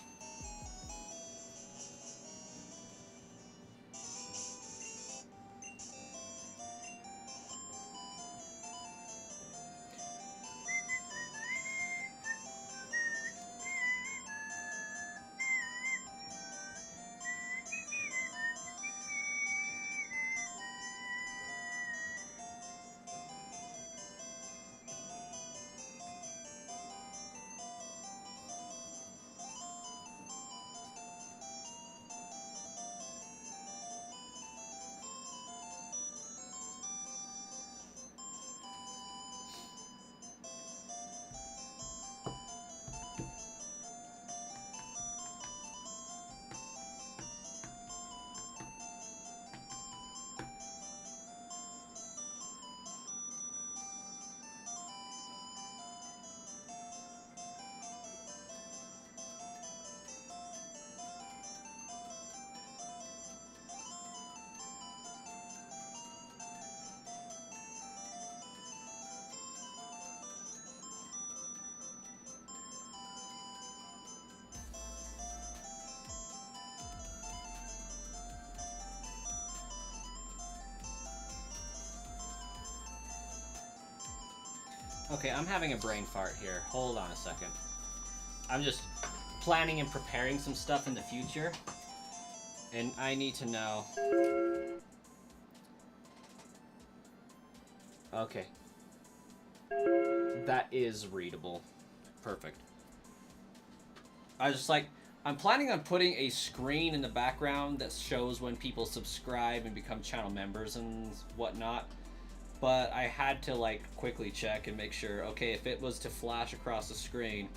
Okay, I'm having a brain fart here. Hold on a second. I'm just planning and preparing some stuff in the future. And I need to know... Okay. That is readable. Perfect. I was just like... I'm planning on putting a screen in the background that shows when people subscribe and become channel members and whatnot. But I had to, like, quickly check and make sure, okay, if it was to flash across the screen,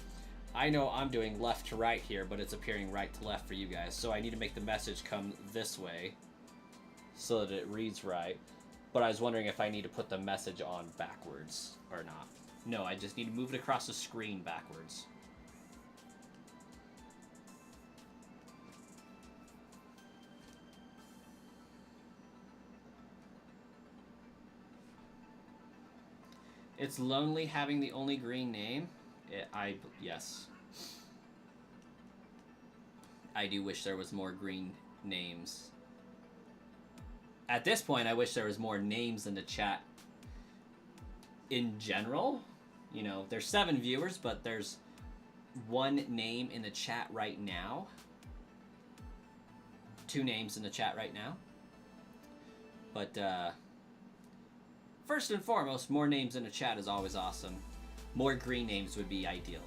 I know I'm doing left to right here, but it's appearing right to left for you guys. So I need to make the message come this way so that it reads right. But I was wondering if I need to put the message on backwards or not. No, I just need to move it across the screen backwards. It's lonely having the only green name. Yes. I do wish there was more green names. At this point, I wish there was more names in the chat in general. You know, there's 7 viewers, but there's 1 name in the chat right now. 2 names in the chat right now. But first and foremost, more names in the chat is always awesome. More green names would be ideal.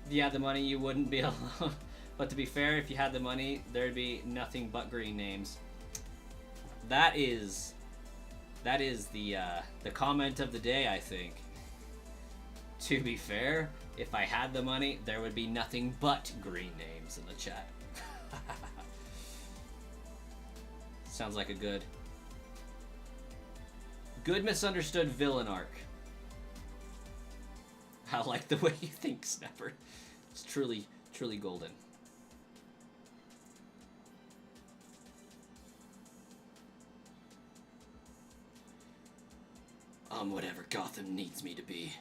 If you had the money, you wouldn't be alone. But to be fair, if you had the money, there'd be nothing but green names. That is the comment of the day, I think. To be fair, if I had the money, there would be nothing but green names in the chat. Sounds like a good misunderstood villain arc. I like the way you think, Snapper. It's truly, truly golden. I'm whatever Gotham needs me to be.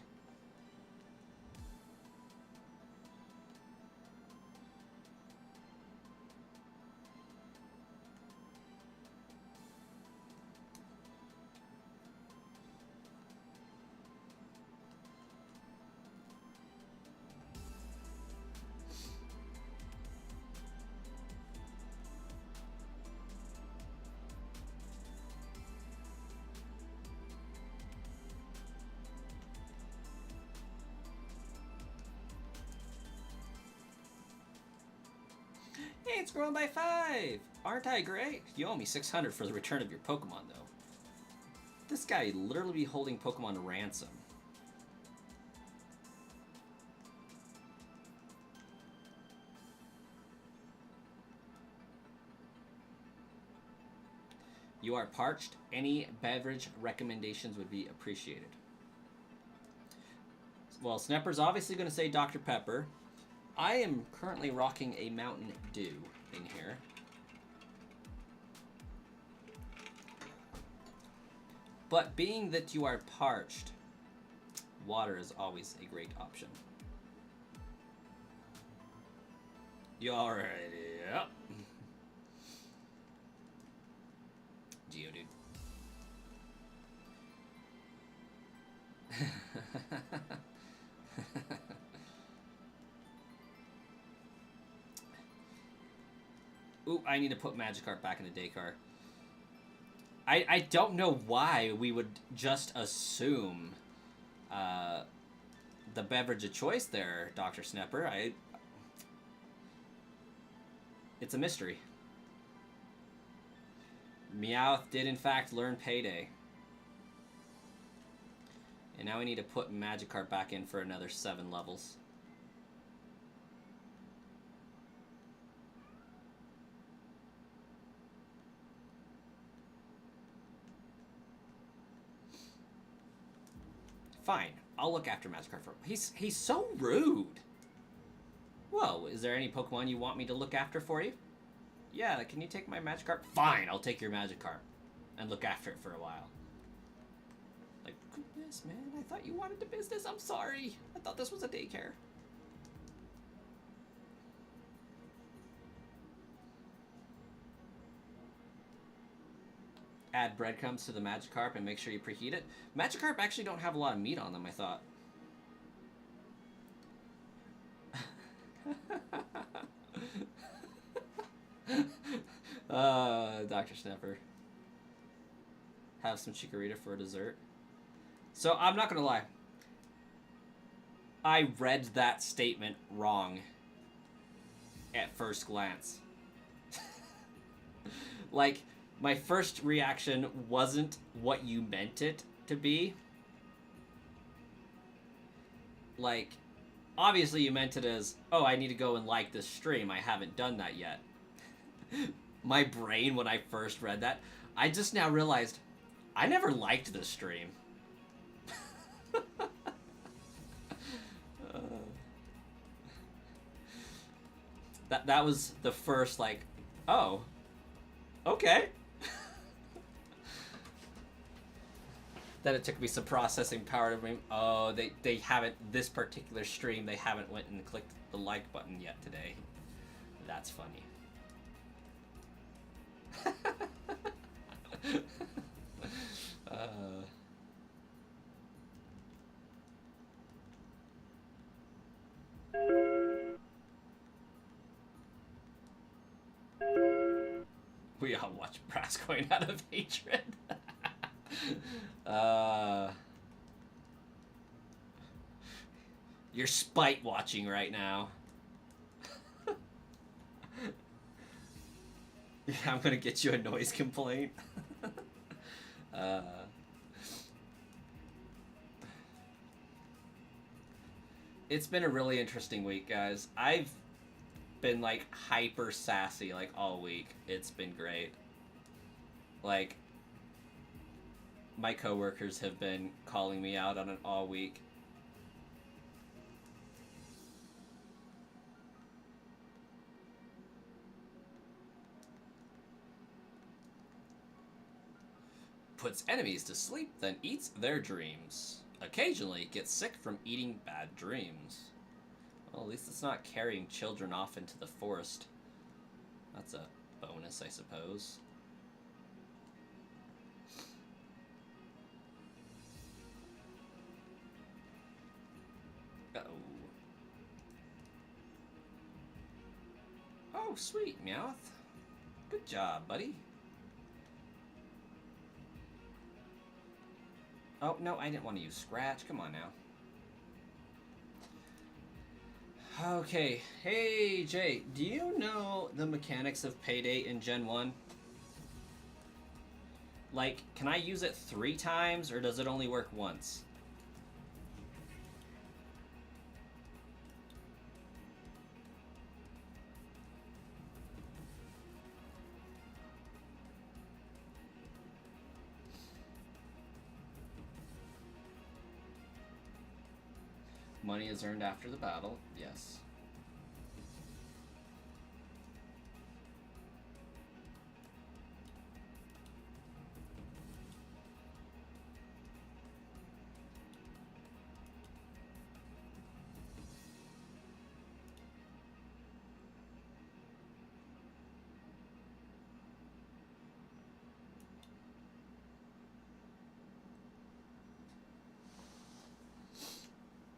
Hey, it's growing by 5! Aren't I great? You owe me 600 for the return of your Pokemon, though. This guy literally be holding Pokemon to ransom. You are parched. Any beverage recommendations would be appreciated. Well, Snapper's obviously going to say Dr. Pepper. I am currently rocking a Mountain Dew in here. But being that you are parched, water is always a great option. You already, yep. Geodude. Ooh, I need to put Magikarp back in the day car. I don't know why we would just assume the beverage of choice there, Dr. Snapper. It's a mystery. Meowth did in fact learn Payday. And now we need to put Magikarp back in for another 7 levels. Fine, I'll look after Magikarp for he's so rude. Whoa, is there any Pokemon you want me to look after for you? Yeah, can you take my Magikarp? Fine, I'll take your Magikarp and look after it for a while. Like, goodness, man, I thought you wanted the business. I'm sorry. I thought this was a daycare. Add breadcrumbs to the Magikarp and make sure you preheat it. Magikarp actually don't have a lot of meat on them, I thought. Dr. Snapper. Have some chikorita for dessert. So, I'm not gonna lie. I read that statement wrong at first glance. Like, my first reaction wasn't what you meant it to be. Like, obviously you meant it as, oh, I need to go and like this stream. I haven't done that yet. My brain, when I first read that, I just now realized I never liked this stream. That was the first, like, oh, okay. Then it took me some processing power to me. Oh, they haven't, this particular stream, they haven't went and clicked the like button yet today. That's funny. We all watch brass coin out of hatred. uh, you're spite watching right now. Yeah, I'm gonna get you a noise complaint. It's been a really interesting week, guys. I've been like hyper sassy like all week. It's been great. Like, my coworkers have been calling me out on it all week. Puts enemies to sleep, then eats their dreams. Occasionally gets sick from eating bad dreams. Well, at least it's not carrying children off into the forest. That's a bonus, I suppose. Uh-oh. Oh, sweet, Meowth. Good job, buddy. Oh, no, I didn't want to use Scratch. Come on now. Okay, hey, Jay, do you know the mechanics of Payday in Gen 1? Like, can I use it 3 times, or does it only work once? Money is earned after the battle, yes.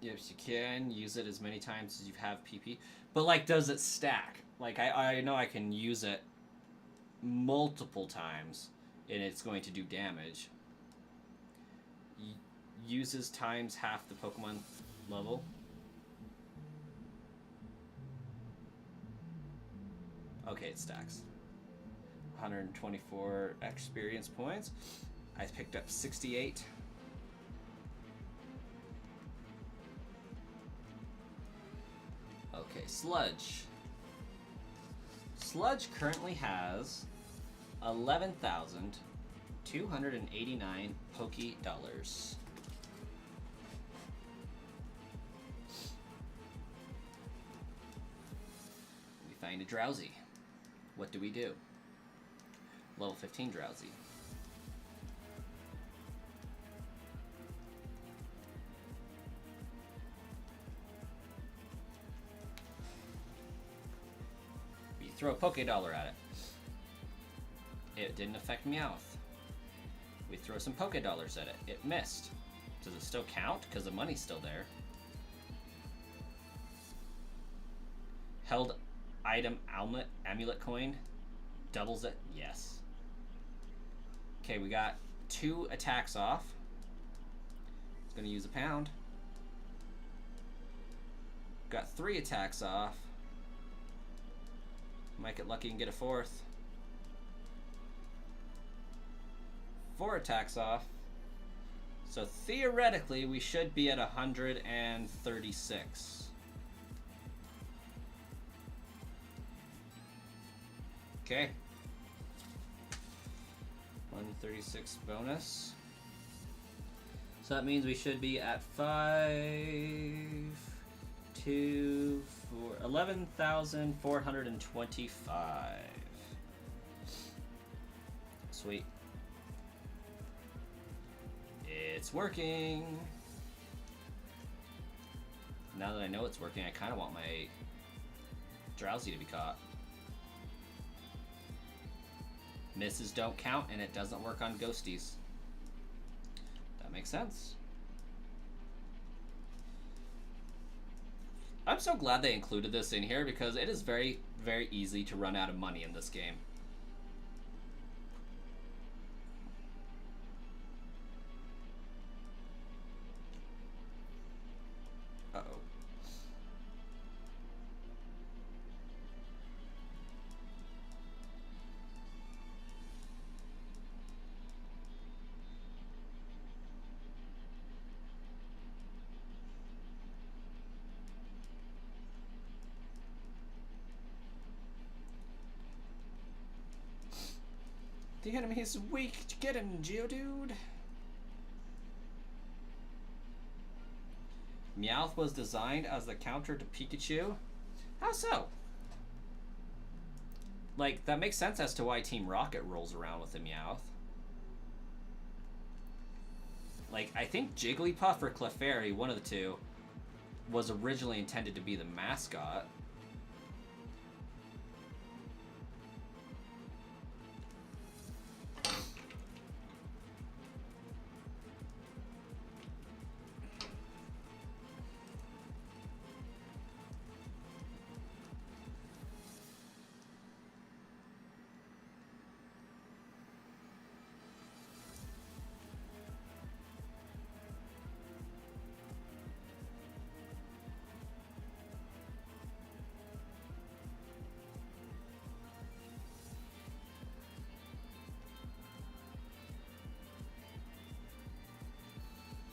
Yes, you can use it as many times as you have PP. But, like, does it stack? Like, I know I can use it multiple times, and it's going to do damage. Uses times half the Pokemon level. Okay, it stacks. 124 experience points. I picked up 68. Okay, Sludge. Sludge currently has 11,289 Poké Dollars. We find a Drowsy. What do we do? Level 15 Drowsy. Throw a Poké Dollar at it. It didn't affect Meowth. We throw some Poké Dollars at it. It missed. Does it still count? Because the money's still there. Held item amulet coin. Doubles it? Yes. Okay, we got 2 attacks off. It's going to use a pound. Got 3 attacks off. Might get lucky and get a 4th. 4 attacks off. So theoretically, we should be at 136. Okay. 136 bonus. So that means we should be at 11,425. Sweet. It's working. Now that I know it's working, I kind of want my Drowsy to be caught. Misses don't count, and it doesn't work on ghosties. That makes sense. I'm so glad they included this in here because it is very, very easy to run out of money in this game. Uh-oh. The enemy is weak. Get him, Geodude. Meowth was designed as the counter to Pikachu. How so? Like, that makes sense as to why Team Rocket rolls around with a Meowth. Like, I think Jigglypuff or Clefairy, one of the two, was originally intended to be the mascot.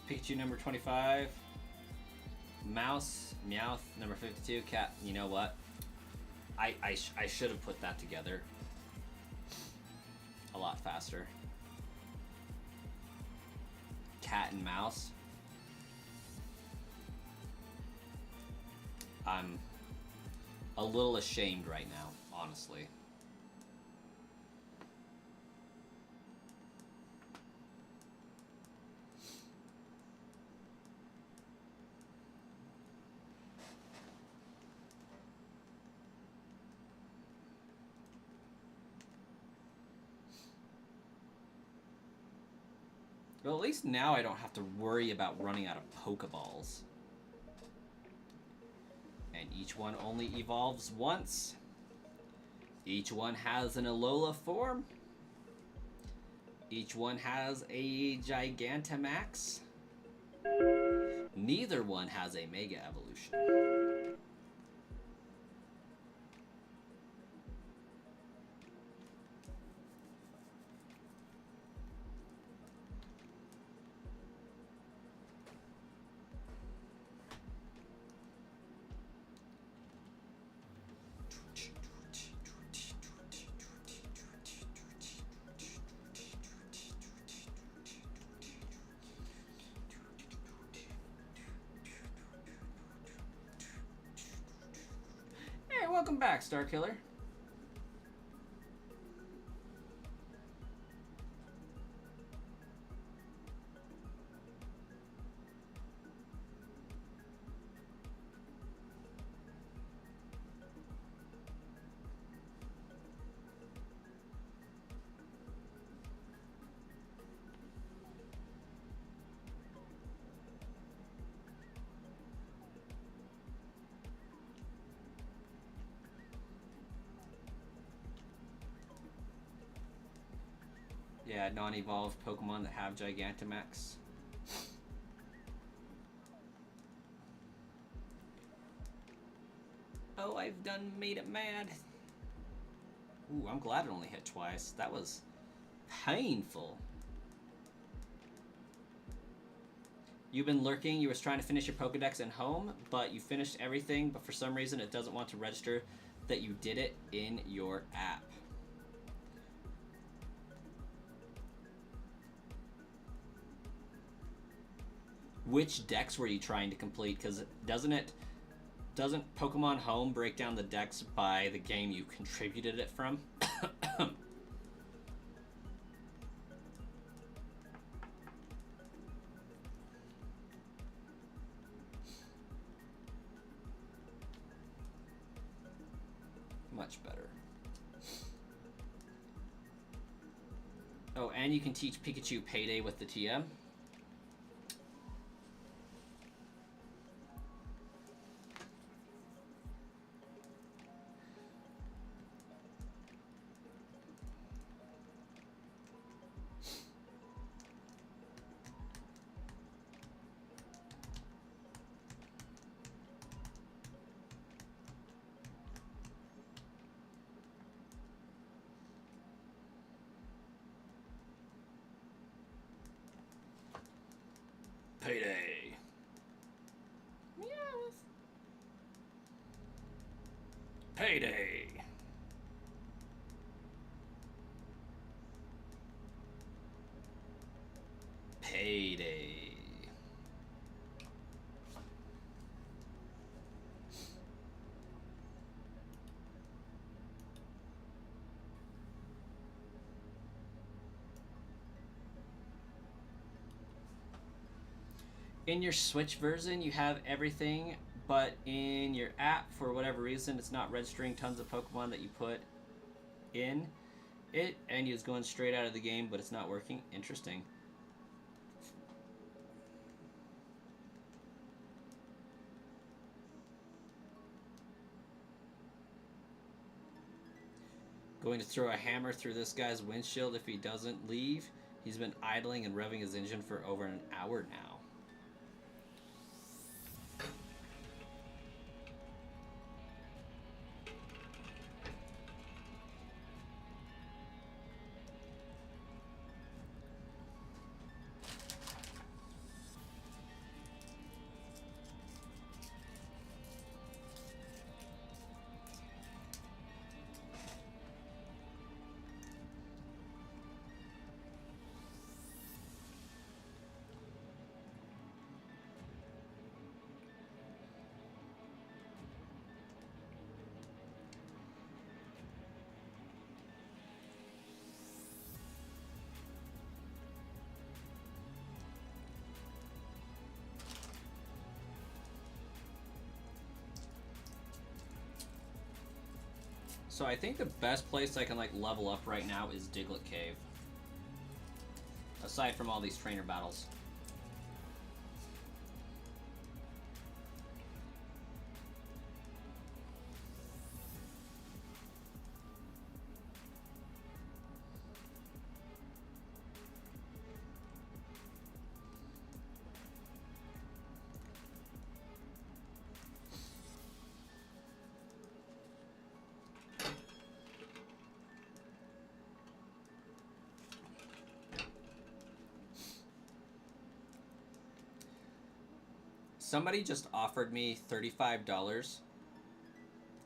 Pikachu number 25. Mouse, Meowth number 52. Cat, you know what? I should have put that together a lot faster. Cat and Mouse. I'm a little ashamed right now, honestly. Well, at least now I don't have to worry about running out of Pokeballs. And each one only evolves once. Each one has an Alola form. Each one has a Gigantamax. Neither one has a Mega Evolution. Welcome back, Starkiller. Yeah, non-evolved Pokemon that have Gigantamax. Oh, I've done made it mad. Ooh, I'm glad it only hit twice. That was painful. You've been lurking. You was trying to finish your Pokedex at home, but you finished everything, but for some reason it doesn't want to register that you did it in your app. Which decks were you trying to complete? Because doesn't Pokemon Home break down the decks by the game you contributed it from? Much better. Oh, and you can teach Pikachu Payday with the TM. Payday. Meow. Payday. Payday. In your Switch version, you have everything, but in your app, for whatever reason, it's not registering tons of Pokemon that you put in it, and it's going straight out of the game, but it's not working. Interesting. Going to throw a hammer through this guy's windshield if he doesn't leave. He's been idling and revving his engine for over an hour now. So I think the best place I can like level up right now is Diglett Cave. Aside from all these trainer battles. Somebody just offered me $35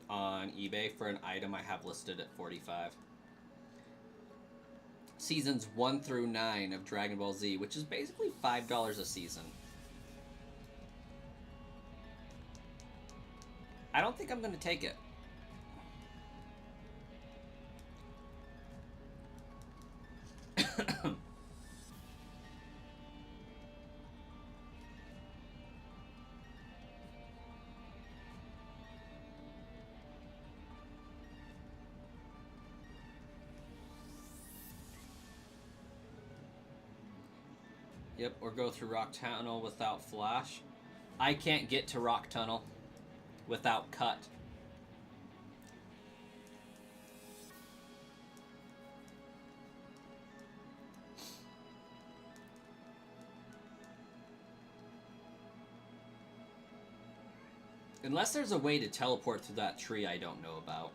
on eBay for an item I have listed at $45. Seasons 1 through 9 of Dragon Ball Z, which is basically $5 a season. I don't think I'm going to take it. Yep, or go through Rock Tunnel without Flash. I can't get to Rock Tunnel without Cut. Unless there's a way to teleport through that tree I don't know about.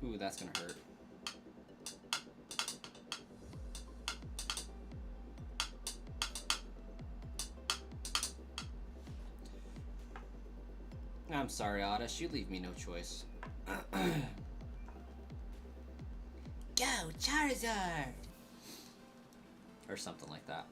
Ooh, that's gonna hurt. I'm sorry, Oddish. You leave me no choice. Go, Charizard! Or something like that.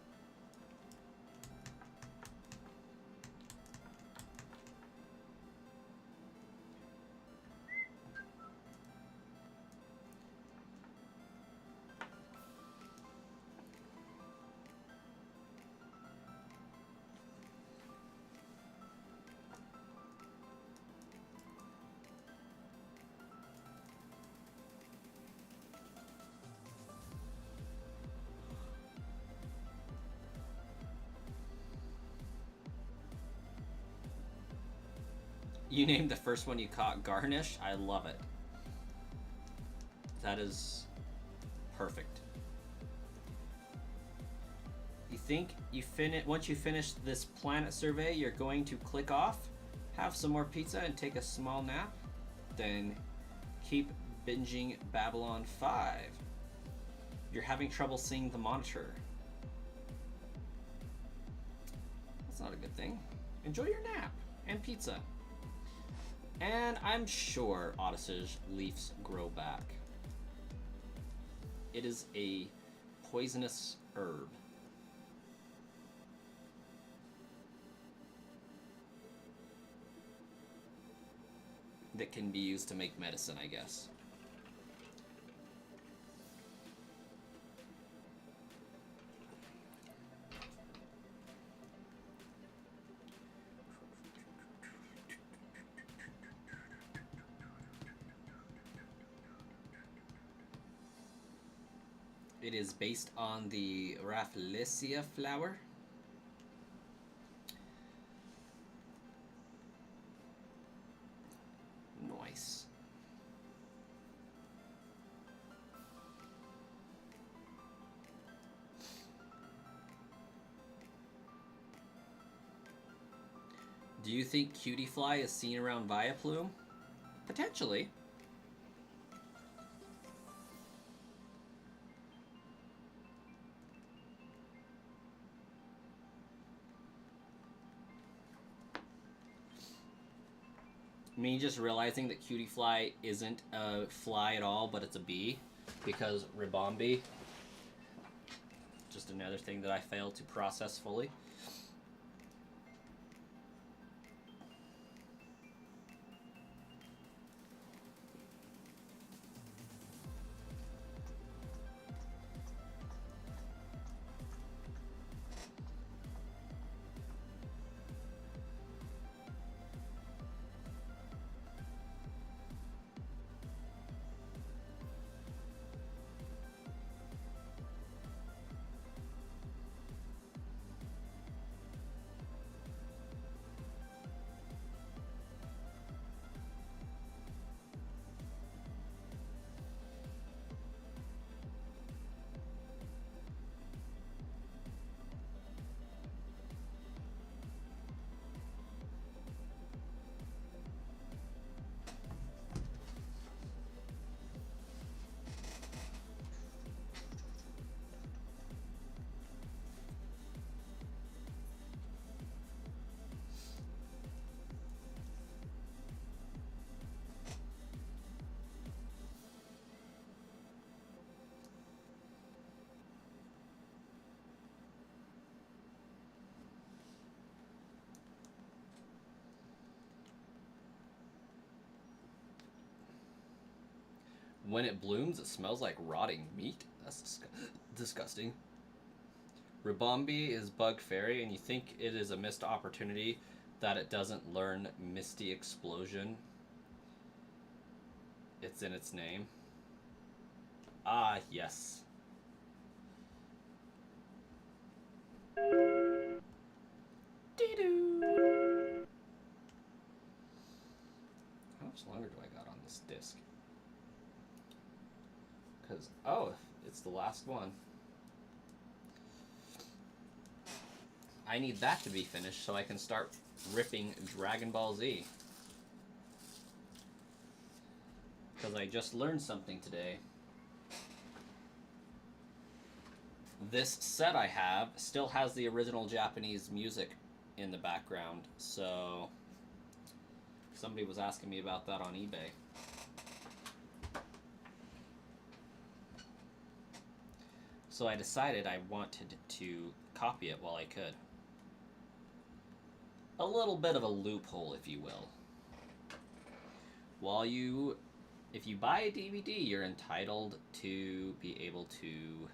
You named the first one you caught Garnish? I love it. That is perfect. You think once you finish this planet survey, you're going to click off, have some more pizza, and take a small nap? Then keep binging Babylon 5. You're having trouble seeing the monitor. That's not a good thing. Enjoy your nap and pizza. And I'm sure Odyssey's leaves grow back. It is a poisonous herb. That can be used to make medicine, I guess. It is based on the Rafflesia flower. Nice. Do you think Cutie Fly is seen around Vileplume? Potentially. Me just realizing that Cutie Fly isn't a fly at all, but it's a bee, because Ribombee. Just another thing that I failed to process fully. When it blooms, it smells like rotting meat. That's disgusting. Ribombee is Bug Fairy, and you think it is a missed opportunity that it doesn't learn Misty Explosion. It's in its name. Ah, yes. Dee-doo. How much longer do I got on this disc? Because, oh, it's the last one. I need that to be finished so I can start ripping Dragon Ball Z. because I just learned something today. This set I have still has the original Japanese music in the background, so somebody was asking me about that on eBay. So I decided I wanted to copy it while I could. A little bit of a loophole, if you will. If you buy a DVD, you're entitled to be able to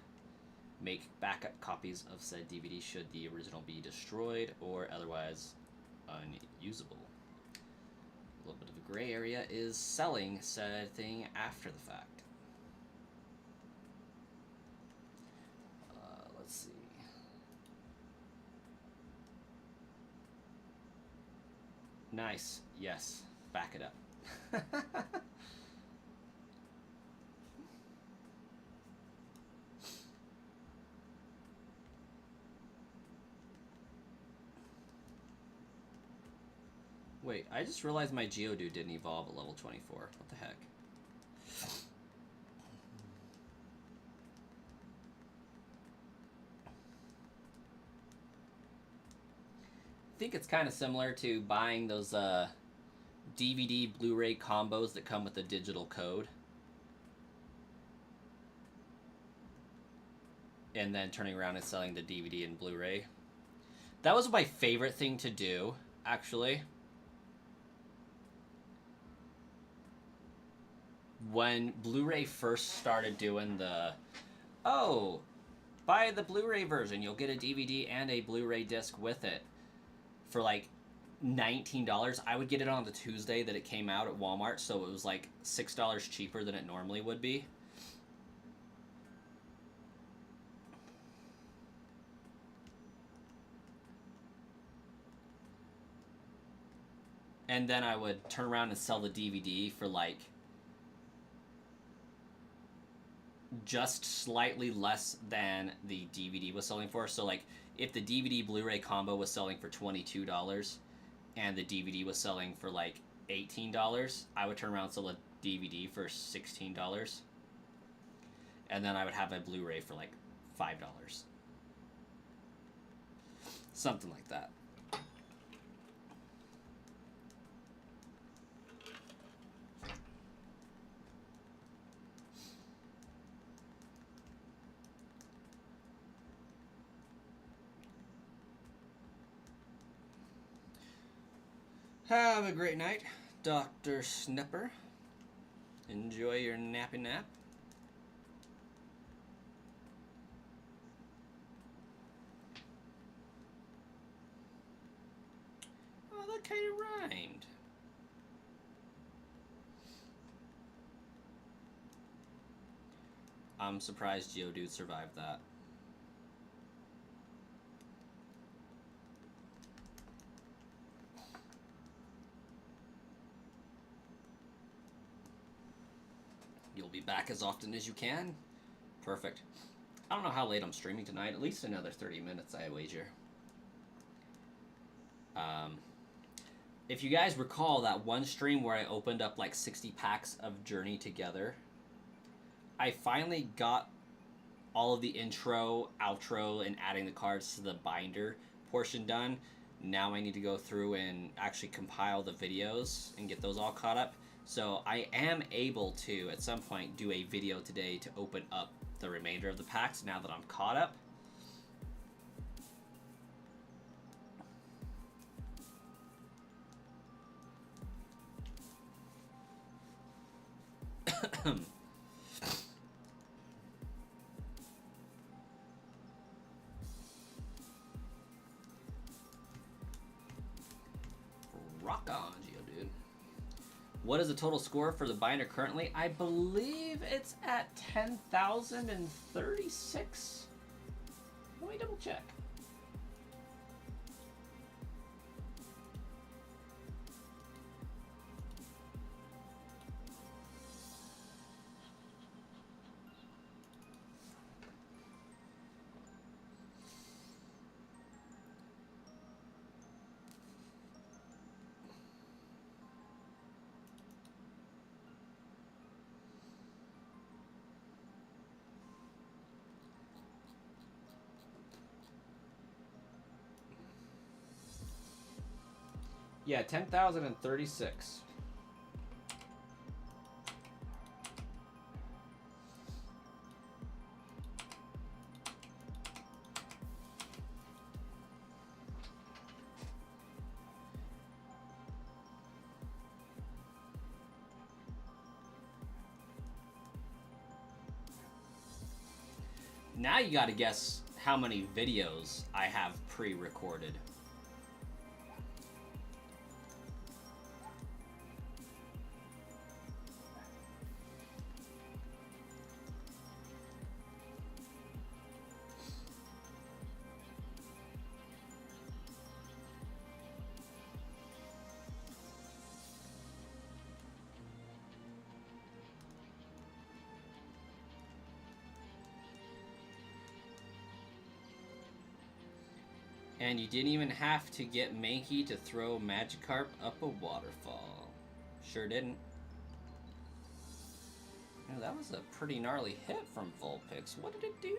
make backup copies of said DVD should the original be destroyed or otherwise unusable. A little bit of a gray area is selling said thing after the fact. Let's see. Nice. Yes. Back it up. Wait, I just realized my Geodude didn't evolve at level 24. What the heck? I think it's kind of similar to buying those DVD Blu-ray combos that come with a digital code. And then turning around and selling the DVD and Blu-ray. That was my favorite thing to do, actually. When Blu-ray first started doing the, oh, buy the Blu-ray version, you'll get a DVD and a Blu-ray disc with it for like $19. I would get it on the Tuesday that it came out at Walmart, so it was like $6 cheaper than it normally would be. And then I would turn around and sell the DVD for like just slightly less than the DVD was selling for. So like if the DVD Blu-ray combo was selling for $22 and the DVD was selling for like $18, I would turn around and sell a DVD for $16. And then I would have a Blu-ray for like $5. Something like that. Have a great night, Dr. Snipper. Enjoy your nappy nap. Oh, that kind of rhymed. I'm surprised Geodude survived that. You'll be back as often as you can. Perfect. I don't know how late I'm streaming tonight. At least another 30 minutes, I wager. If you guys recall that one stream where I opened up like 60 packs of Journey Together, I finally got all of the intro, outro, and adding the cards to the binder portion done. Now I need to go through and actually compile the videos and get those all caught up. So I am able to, at some point, do a video today to open up the remainder of the packs now that I'm caught up. Rock on, Geodude. What is the total score for the binder currently? I believe it's at 10,036. Let me double check. Yeah, 10,036. Now you gotta guess how many videos I have pre-recorded. And you didn't even have to get Mankey to throw Magikarp up a waterfall. Sure didn't. You know, that was a pretty gnarly hit from Vulpix. What did it do?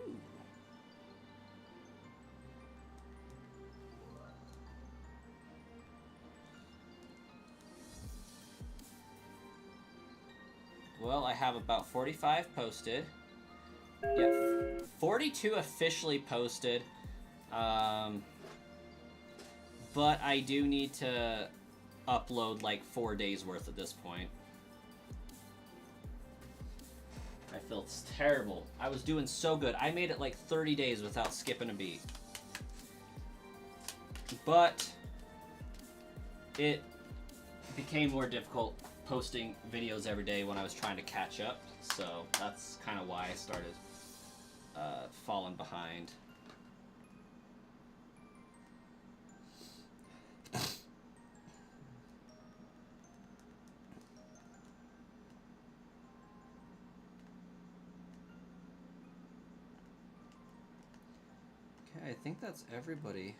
Well, I have about 45 posted. Yeah, 42 officially posted. But I do need to upload like 4 days worth at this point. I feel terrible. I was doing so good. I made it like 30 days without skipping a beat. But it became more difficult posting videos every day when I was trying to catch up. So that's kind of why I started falling behind. I think that's everybody.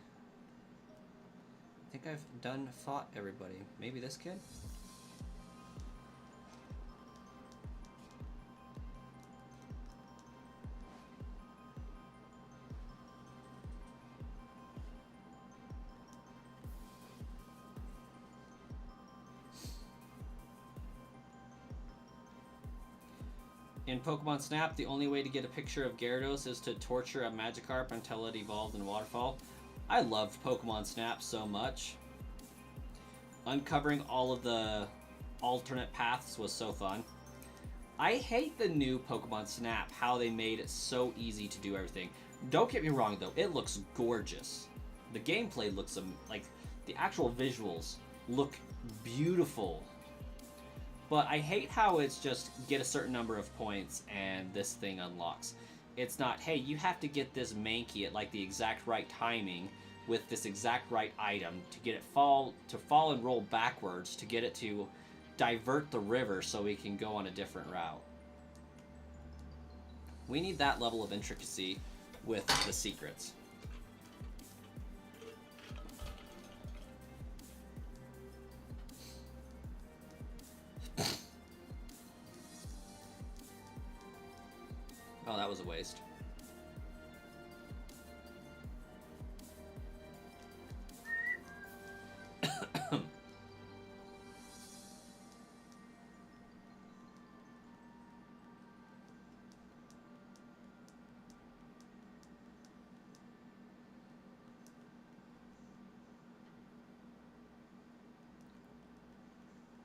I think I've fought everybody. Maybe this kid? In Pokemon Snap, the only way to get a picture of Gyarados is to torture a Magikarp until it evolved in Waterfall. I loved Pokemon Snap so much. Uncovering all of the alternate paths was so fun. I hate the new Pokemon Snap, how they made it so easy to do everything. Don't get me wrong though, it looks gorgeous. The gameplay looks like the actual visuals look beautiful. But I hate how it's just get a certain number of points and this thing unlocks. It's not, hey, you have to get this Mankey at like the exact right timing with this exact right item to get it fall and roll backwards to get it to divert the river so we can go on a different route. We need that level of intricacy with the secrets. Oh, that was a waste.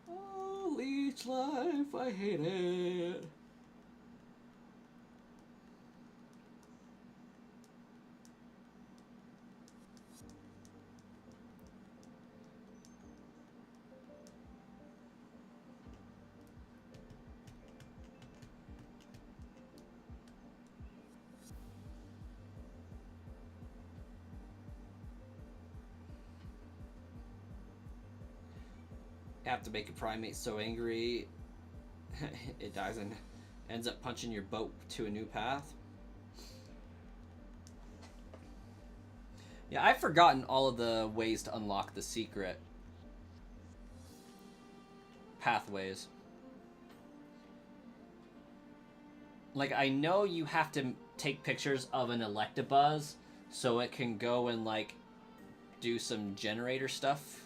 Oh, Leech Life, I hate it. Have to make a primate so angry it dies and ends up punching your boat to a new path. Yeah, I've forgotten all of the ways to unlock the secret pathways. Like, I know you have to take pictures of an Electabuzz so it can go and, like, do some generator stuff.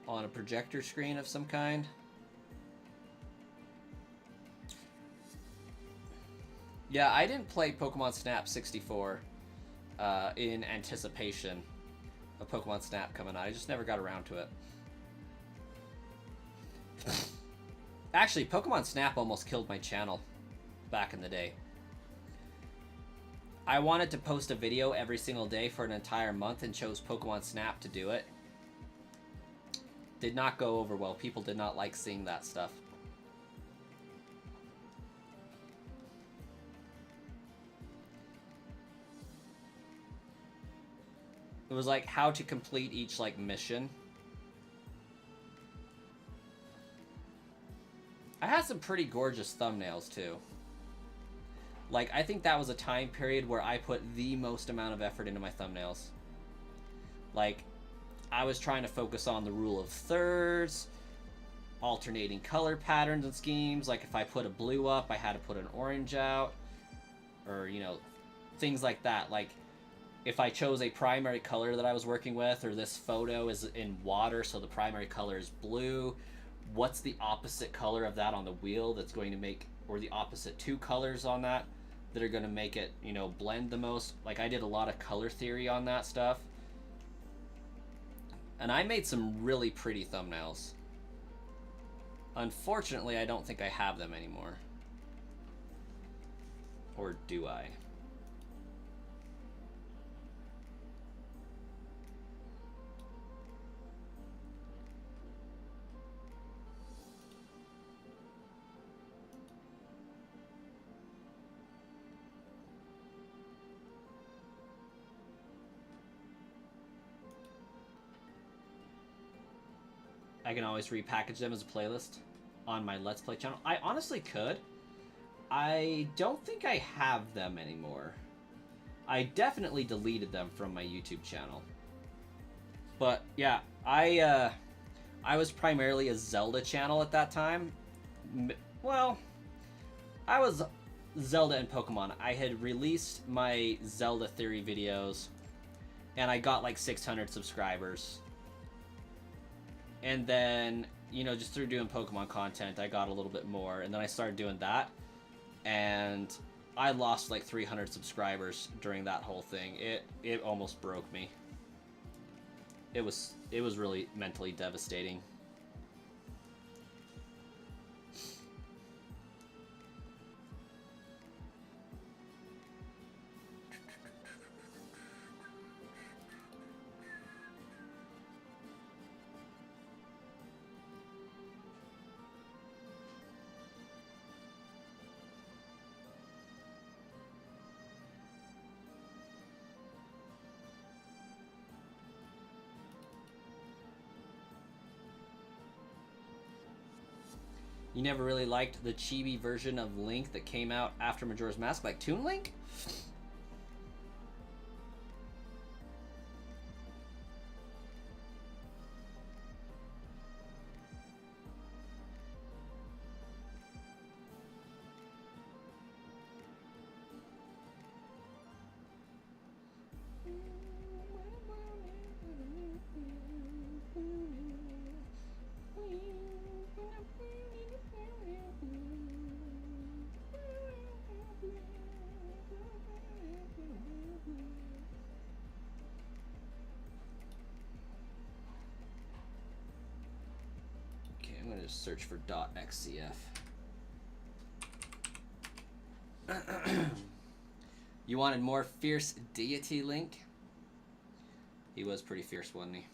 on a projector screen of some kind. Yeah, I didn't play Pokemon Snap 64 in anticipation of Pokemon Snap coming out. I just never got around to it. Actually, Pokemon Snap almost killed my channel back in the day. I wanted to post a video every single day for an entire month and chose Pokemon Snap to do it. Did not go over well. People did not like seeing that stuff. It was like how to complete each like mission. I had some pretty gorgeous thumbnails too. Like, I think that was a time period where I put the most amount of effort into my thumbnails. Like, I was trying to focus on the rule of thirds, alternating color patterns and schemes. Like, if I put a blue up, I had to put an orange out. Or, you know, things like that. Like, if I chose a primary color that I was working with, or this photo is in water, so the primary color is blue, what's the opposite color of that on the wheel that's going to make, or the opposite two colors on that that are going to make it, you know, blend the most. Like, I did a lot of color theory on that stuff. And I made some really pretty thumbnails. Unfortunately, I don't think I have them anymore. Or do I? I can always repackage them as a playlist on my Let's Play channel. I honestly could. I don't think I have them anymore. I definitely deleted them from my YouTube channel. But yeah, I was primarily a Zelda channel at that time. Well, I was Zelda and Pokemon. I had released my Zelda theory videos, and I got like 600 subscribers. And then, you know, just through doing Pokemon content, I got a little bit more. And then I started doing that. And I lost like 300 subscribers during that whole thing. It almost broke me. It was really mentally devastating. You never really liked the chibi version of Link that came out after Majora's Mask, like Toon Link? I'm going to search for .xcf. You wanted more fierce deity Link? He was pretty fierce, wasn't he?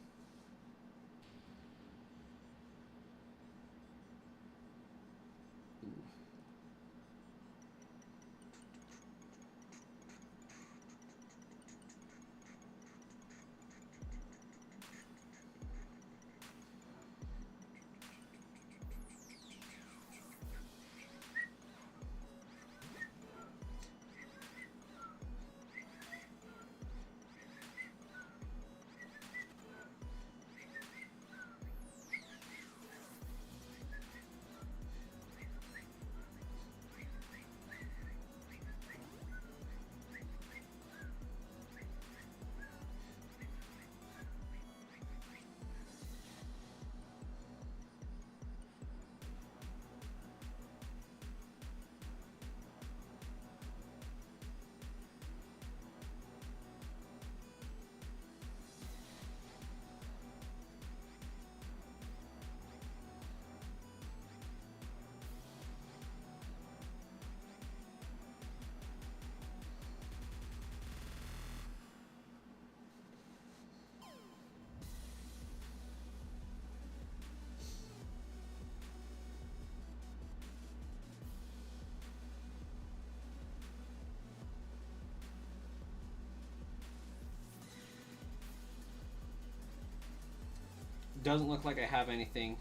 Doesn't look like I have anything.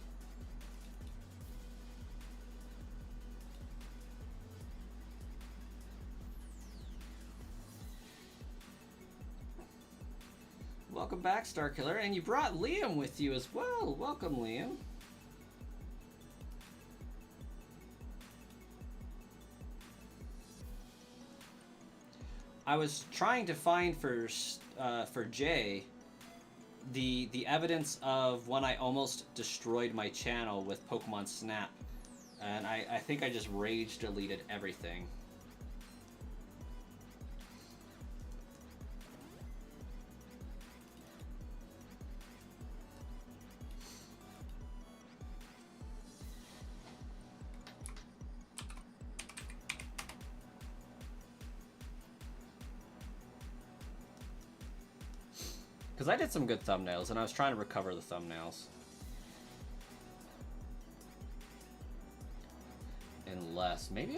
Welcome back, Starkiller, and you brought Liam with you as well. Welcome, Liam. I was trying to find for Jay the evidence of when I almost destroyed my channel with Pokemon Snap, and I think I just rage deleted everything. Because I did some good thumbnails, and I was trying to recover the thumbnails. Unless, maybe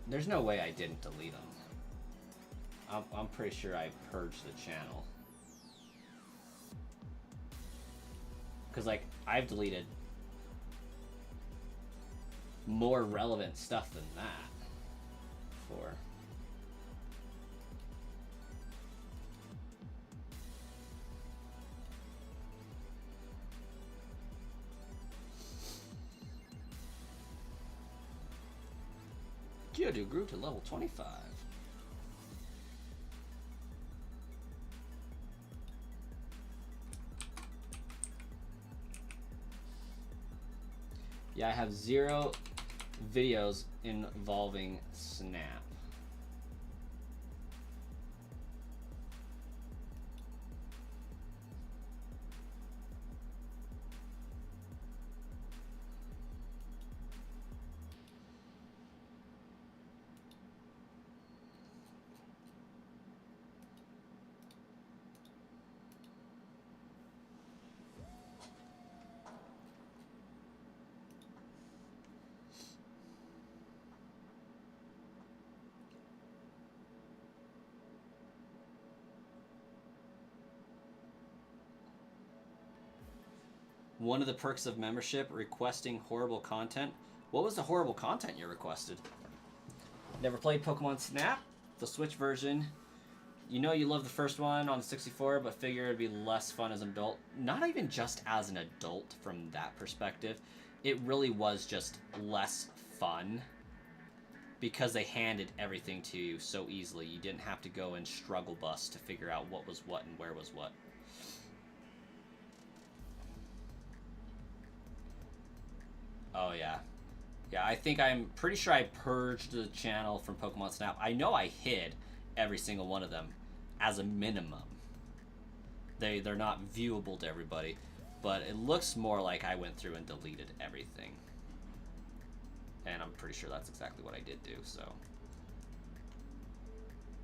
there's no way I didn't delete them. I'm pretty sure I purged the channel. Because, like, I've deleted more relevant stuff than that before. Geodude grew to level 25. Yeah, I have 0 videos involving Snap. One of the perks of membership, requesting horrible content. What was the horrible content you requested? Never played Pokemon Snap? The Switch version. You know you love the first one on the 64, but figure it'd be less fun as an adult. Not even just as an adult from that perspective. It really was just less fun. Because they handed everything to you so easily. You didn't have to go and struggle bus to figure out what was what and where was what. Oh, yeah. Yeah, I think I'm pretty sure I purged the channel from Pokemon Snap. I know I hid every single one of them as a minimum. They're not viewable to everybody, but it looks more like I went through and deleted everything. And I'm pretty sure that's exactly what I did do, so.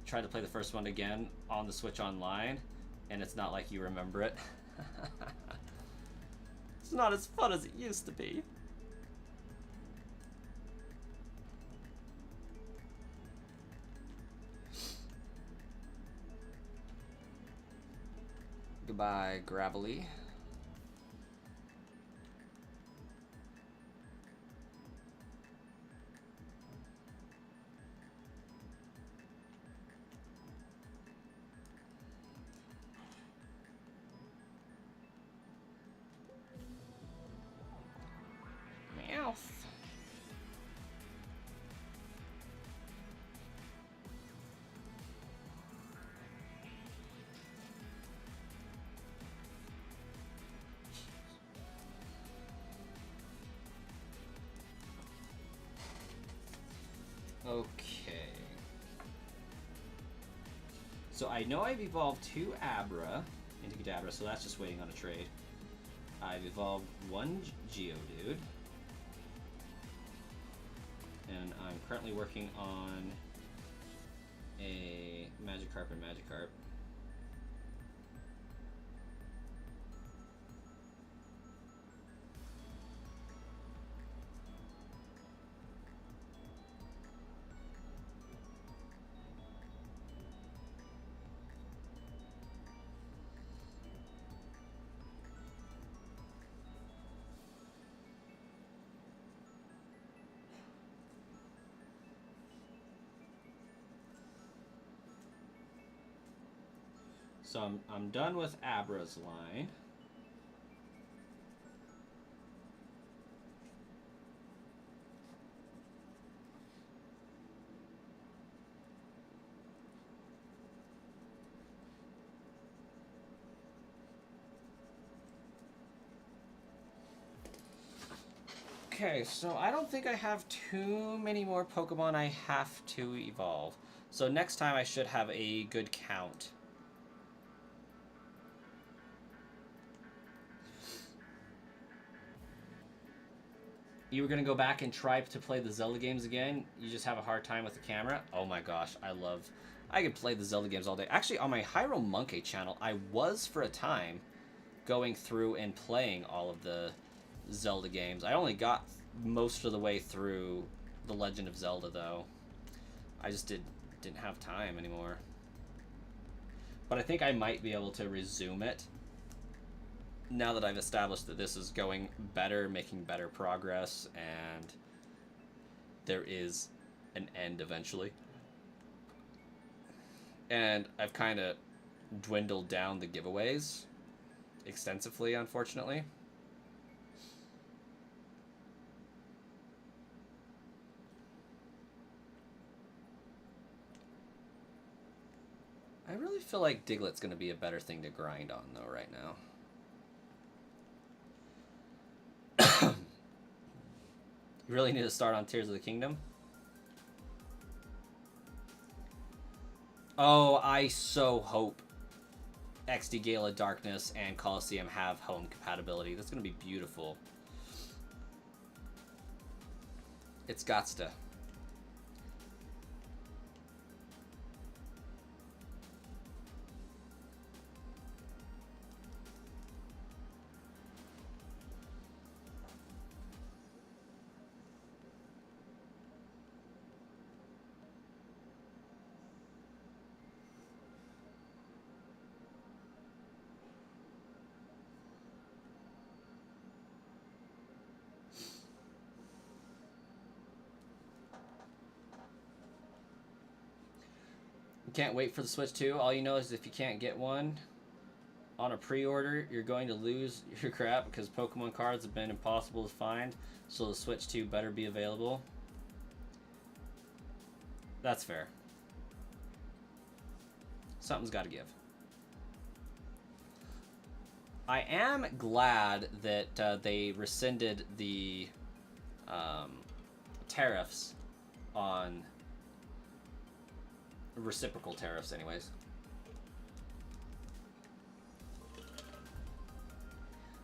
Tried to play the first one again on the Switch Online, and it's not like you remember it. It's not as fun as it used to be. Goodbye, Gravelly. Meowth. Okay. So I know I've evolved 2 Abra into Kadabra, so that's just waiting on a trade. I've evolved 1 Geodude. And I'm currently working on a Magikarp and Magikarp. So I'm done with Abra's line. Okay, so I don't think I have too many more Pokemon I have to evolve. So next time I should have a good count. You were going to go back and try to play the Zelda games again? You just have a hard time with the camera? Oh my gosh, I could play the Zelda games all day. Actually, on my Hyrule Monkey channel, I was for a time going through and playing all of the Zelda games. I only got most of the way through The Legend of Zelda, though. I just didn't have time anymore. But I think I might be able to resume it now that I've established that this is going better, making better progress, and there is an end eventually. And I've kind of dwindled down the giveaways extensively, unfortunately. I really feel like Diglett's going to be a better thing to grind on, though, right now. You really need to start on Tears of the Kingdom? Oh, I so hope XD Gala Darkness and Coliseum have home compatibility. That's going to be beautiful. It's gots to. Can't wait for the Switch 2. All you know is if you can't get one on a pre-order, you're going to lose your crap because Pokemon cards have been impossible to find, so the Switch 2 better be available. That's fair. Something's got to give. I am glad that they rescinded the tariffs on reciprocal tariffs anyways.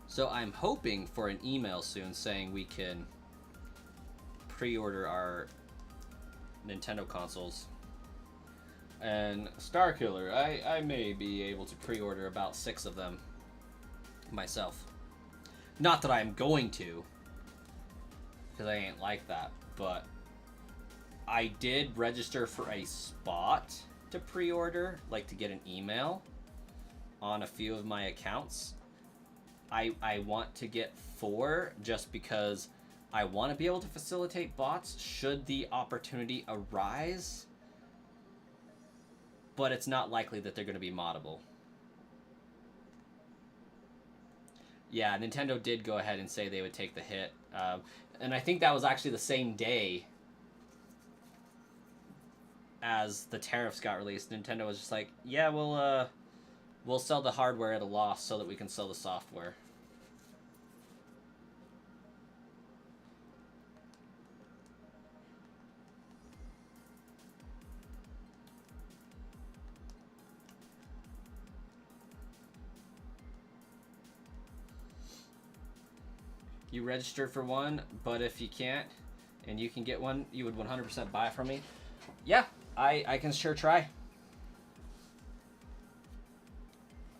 So I'm hoping for an email soon saying we can pre-order our Nintendo consoles. And Starkiller, I may be able to pre-order about 6 of them myself. Not that I'm going to, because I ain't like that, but I did register for a spot to pre-order, like to get an email on a few of my accounts. I want to get 4 just because I want to be able to facilitate bots should the opportunity arise, but it's not likely that they're going to be moddable. Yeah, Nintendo did go ahead and say they would take the hit, and I think that was actually the same day as the tariffs got released. Nintendo was just like, yeah, we'll sell the hardware at a loss so that we can sell the software. You registered for one, but if you can't and you can get one, you would 100% buy it from me. Yeah, I can sure try.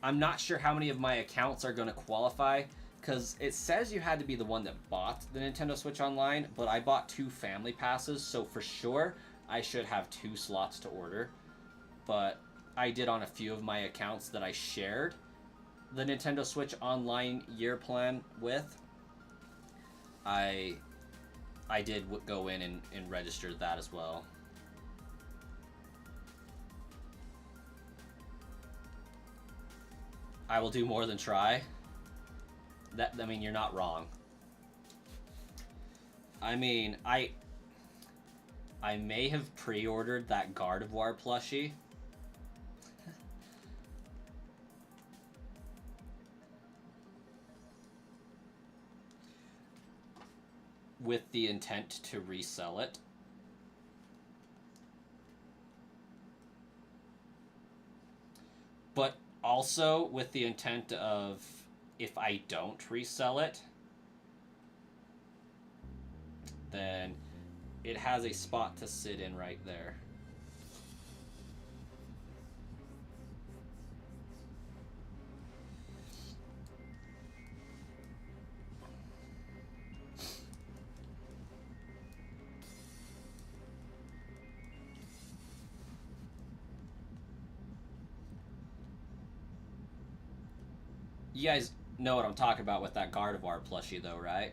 I'm not sure how many of my accounts are going to qualify, because it says you had to be the one that bought the Nintendo Switch Online, but I bought 2 family passes, so for sure I should have 2 slots to order. But I did on a few of my accounts that I shared the Nintendo Switch Online year plan with. I did go in and register that as well. I will do more than try. I mean, you're not wrong. I mean, I may have pre-ordered that Gardevoir plushie. With the intent to resell it. But also with the intent of, if I don't resell it, then it has a spot to sit in right there. You guys know what I'm talking about with that Gardevoir plushie, though, right?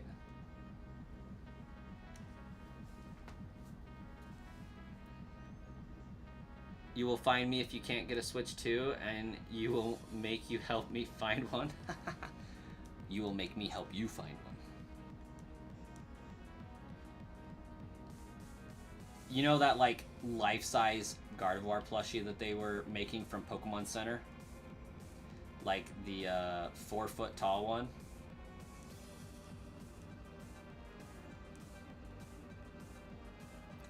You will find me if you can't get a Switch 2, and you will make you help me find one. You will make me help you find one. You know that, like, life-size Gardevoir plushie that they were making from Pokemon Center? Like the 4-foot tall one.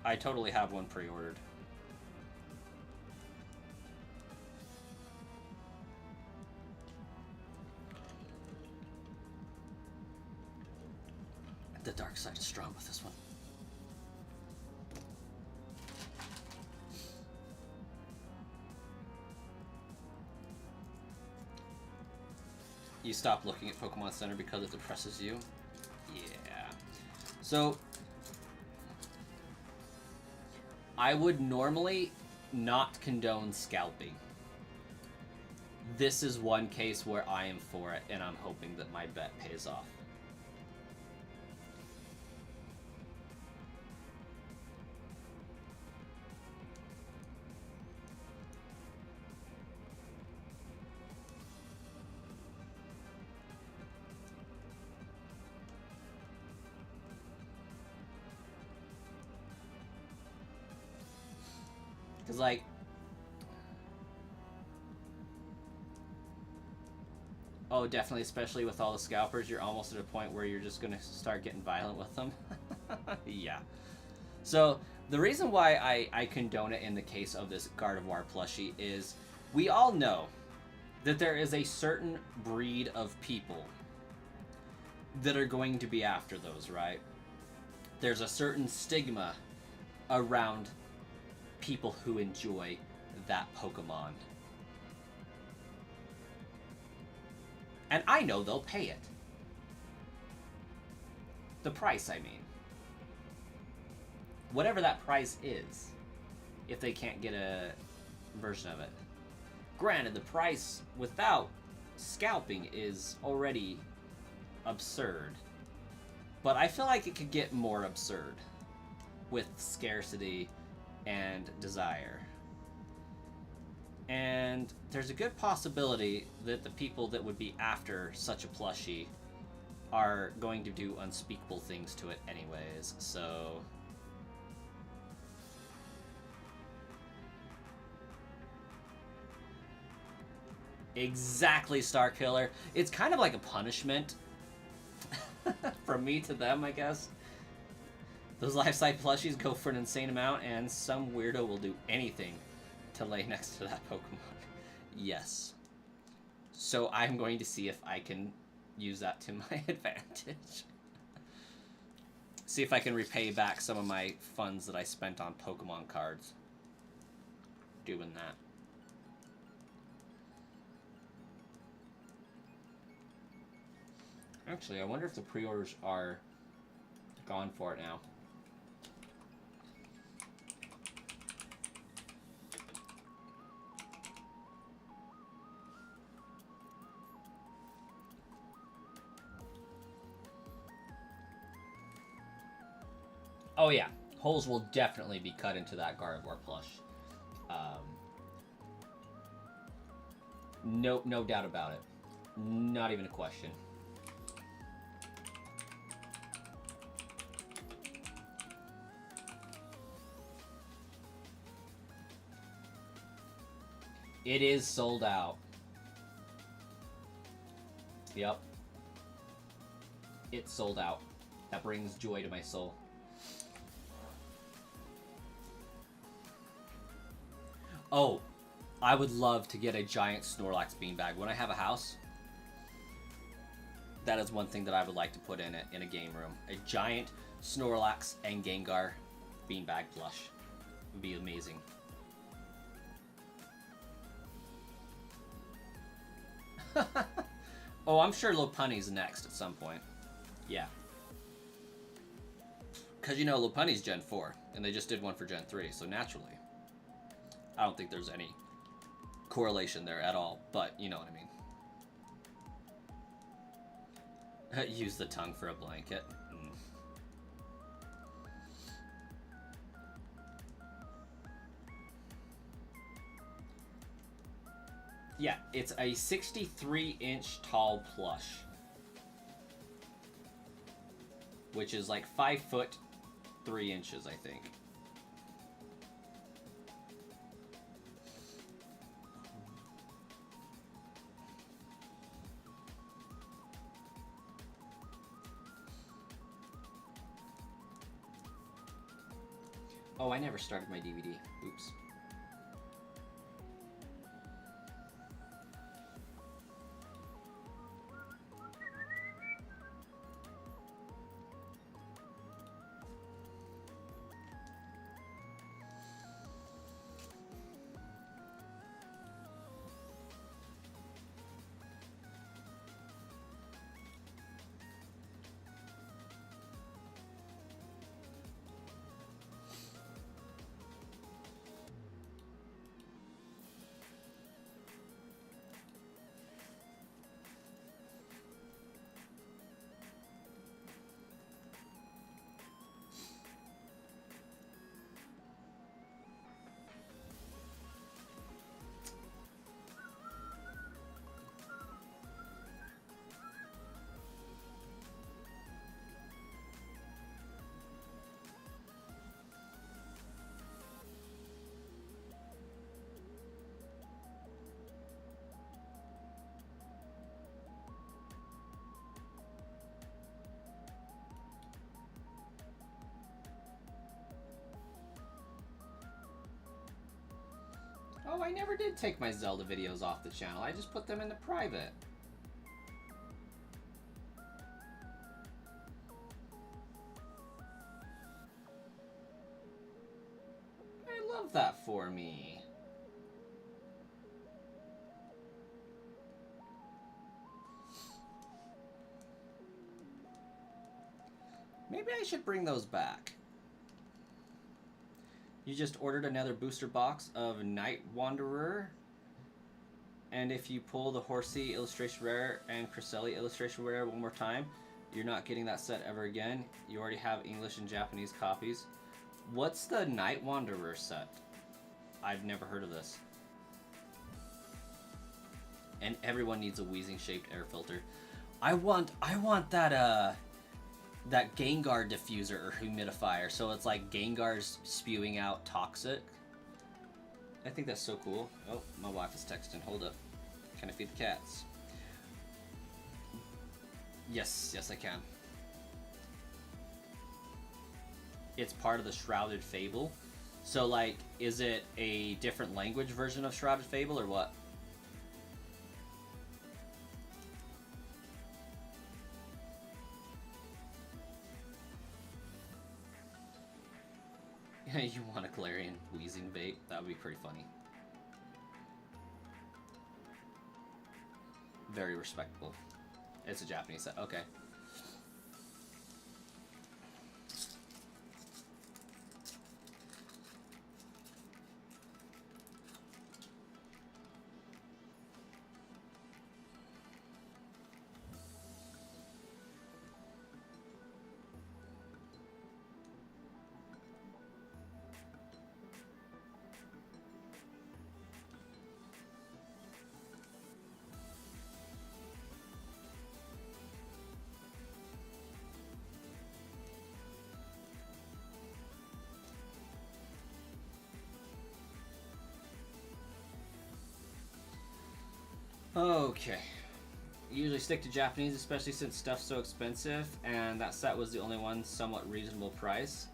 I totally have one pre-ordered. The dark side is strong with this one. You stop looking at Pokemon Center because it depresses you? Yeah. So, I would normally not condone scalping. This is one case where I am for it, and I'm hoping that my bet pays off. Because, like, oh, definitely, especially with all the scalpers, you're almost at a point where you're just going to start getting violent with them. Yeah. So, the reason why I condone it in the case of this Gardevoir plushie is we all know that there is a certain breed of people that are going to be after those, right? There's a certain stigma around people who enjoy that Pokemon. And I know they'll pay it. The price, I mean. Whatever that price is, if they can't get a version of it. Granted, the price without scalping is already absurd. But I feel like it could get more absurd with scarcity and desire. And there's a good possibility that the people that would be after such a plushie are going to do unspeakable things to it anyways, so... Exactly, Starkiller. It's kind of like a punishment from me to them, I guess. Those life-size plushies go for an insane amount, and some weirdo will do anything to lay next to that Pokemon. Yes. So I'm going to see if I can use that to my advantage. See if I can repay back some of my funds that I spent on Pokemon cards. Doing that. Actually, I wonder if the pre-orders are gone for it now. Oh yeah, holes will definitely be cut into that Gardevoir plush. No doubt about it. Not even a question. It is sold out. Yep. It's sold out. That brings joy to my soul. Oh, I would love to get a giant Snorlax beanbag. When I have a house, that is one thing that I would like to put in it in a game room. A giant Snorlax and Gengar beanbag plush would be amazing. Oh, I'm sure Lopunny's next at some point. Yeah. Because, you know, Lopunny's Gen 4, and they just did one for Gen 3, so naturally, I don't think there's any correlation there at all, but you know what I mean. Use the tongue for a blanket. Yeah, it's a 63-inch tall plush, which is like 5 foot 3 inches, I think. Oh, I never started my DVD. Oops. Oh, I never did take my Zelda videos off the channel. I just put them into private. I love that for me. Maybe I should bring those back. You just ordered another booster box of Night Wanderer. And if you pull the Horsey Illustration Rare and Cresselia Illustration Rare one more time, you're not getting that set ever again. You already have English and Japanese copies. What's the Night Wanderer set? I've never heard of this. And everyone needs a Weezing-shaped air filter. I want that that Gengar diffuser or humidifier, so it's like Gengar's spewing out toxic. I think that's so cool. Oh, my wife is texting. Hold up. Can I feed the cats? Yes, I can. It's part of the Shrouded Fable. So, like, is it a different language version of Shrouded Fable or what? You want a Galarian Weezing bait? That would be pretty funny. Very respectable. It's a Japanese set. Okay. Okay. Usually stick to Japanese, especially since stuff's so expensive, and that set was the only one somewhat reasonable price.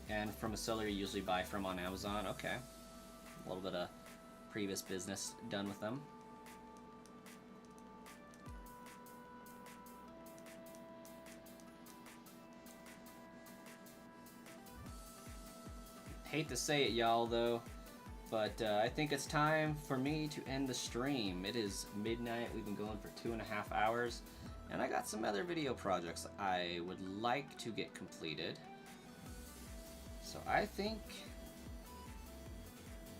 And from a seller you usually buy from on Amazon. Okay. A little bit of previous business done with them. Hate to say it, y'all, though, but I think it's time for me to end the stream. It is midnight. We've been going for 2.5 hours, and I got some other video projects I would like to get completed. So I think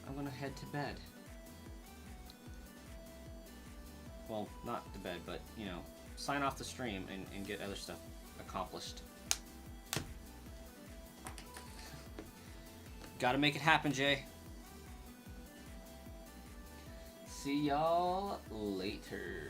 I'm gonna head to bed. Well, not to bed, but, you know, sign off the stream and get other stuff accomplished. Gotta make it happen, Jay. See y'all later.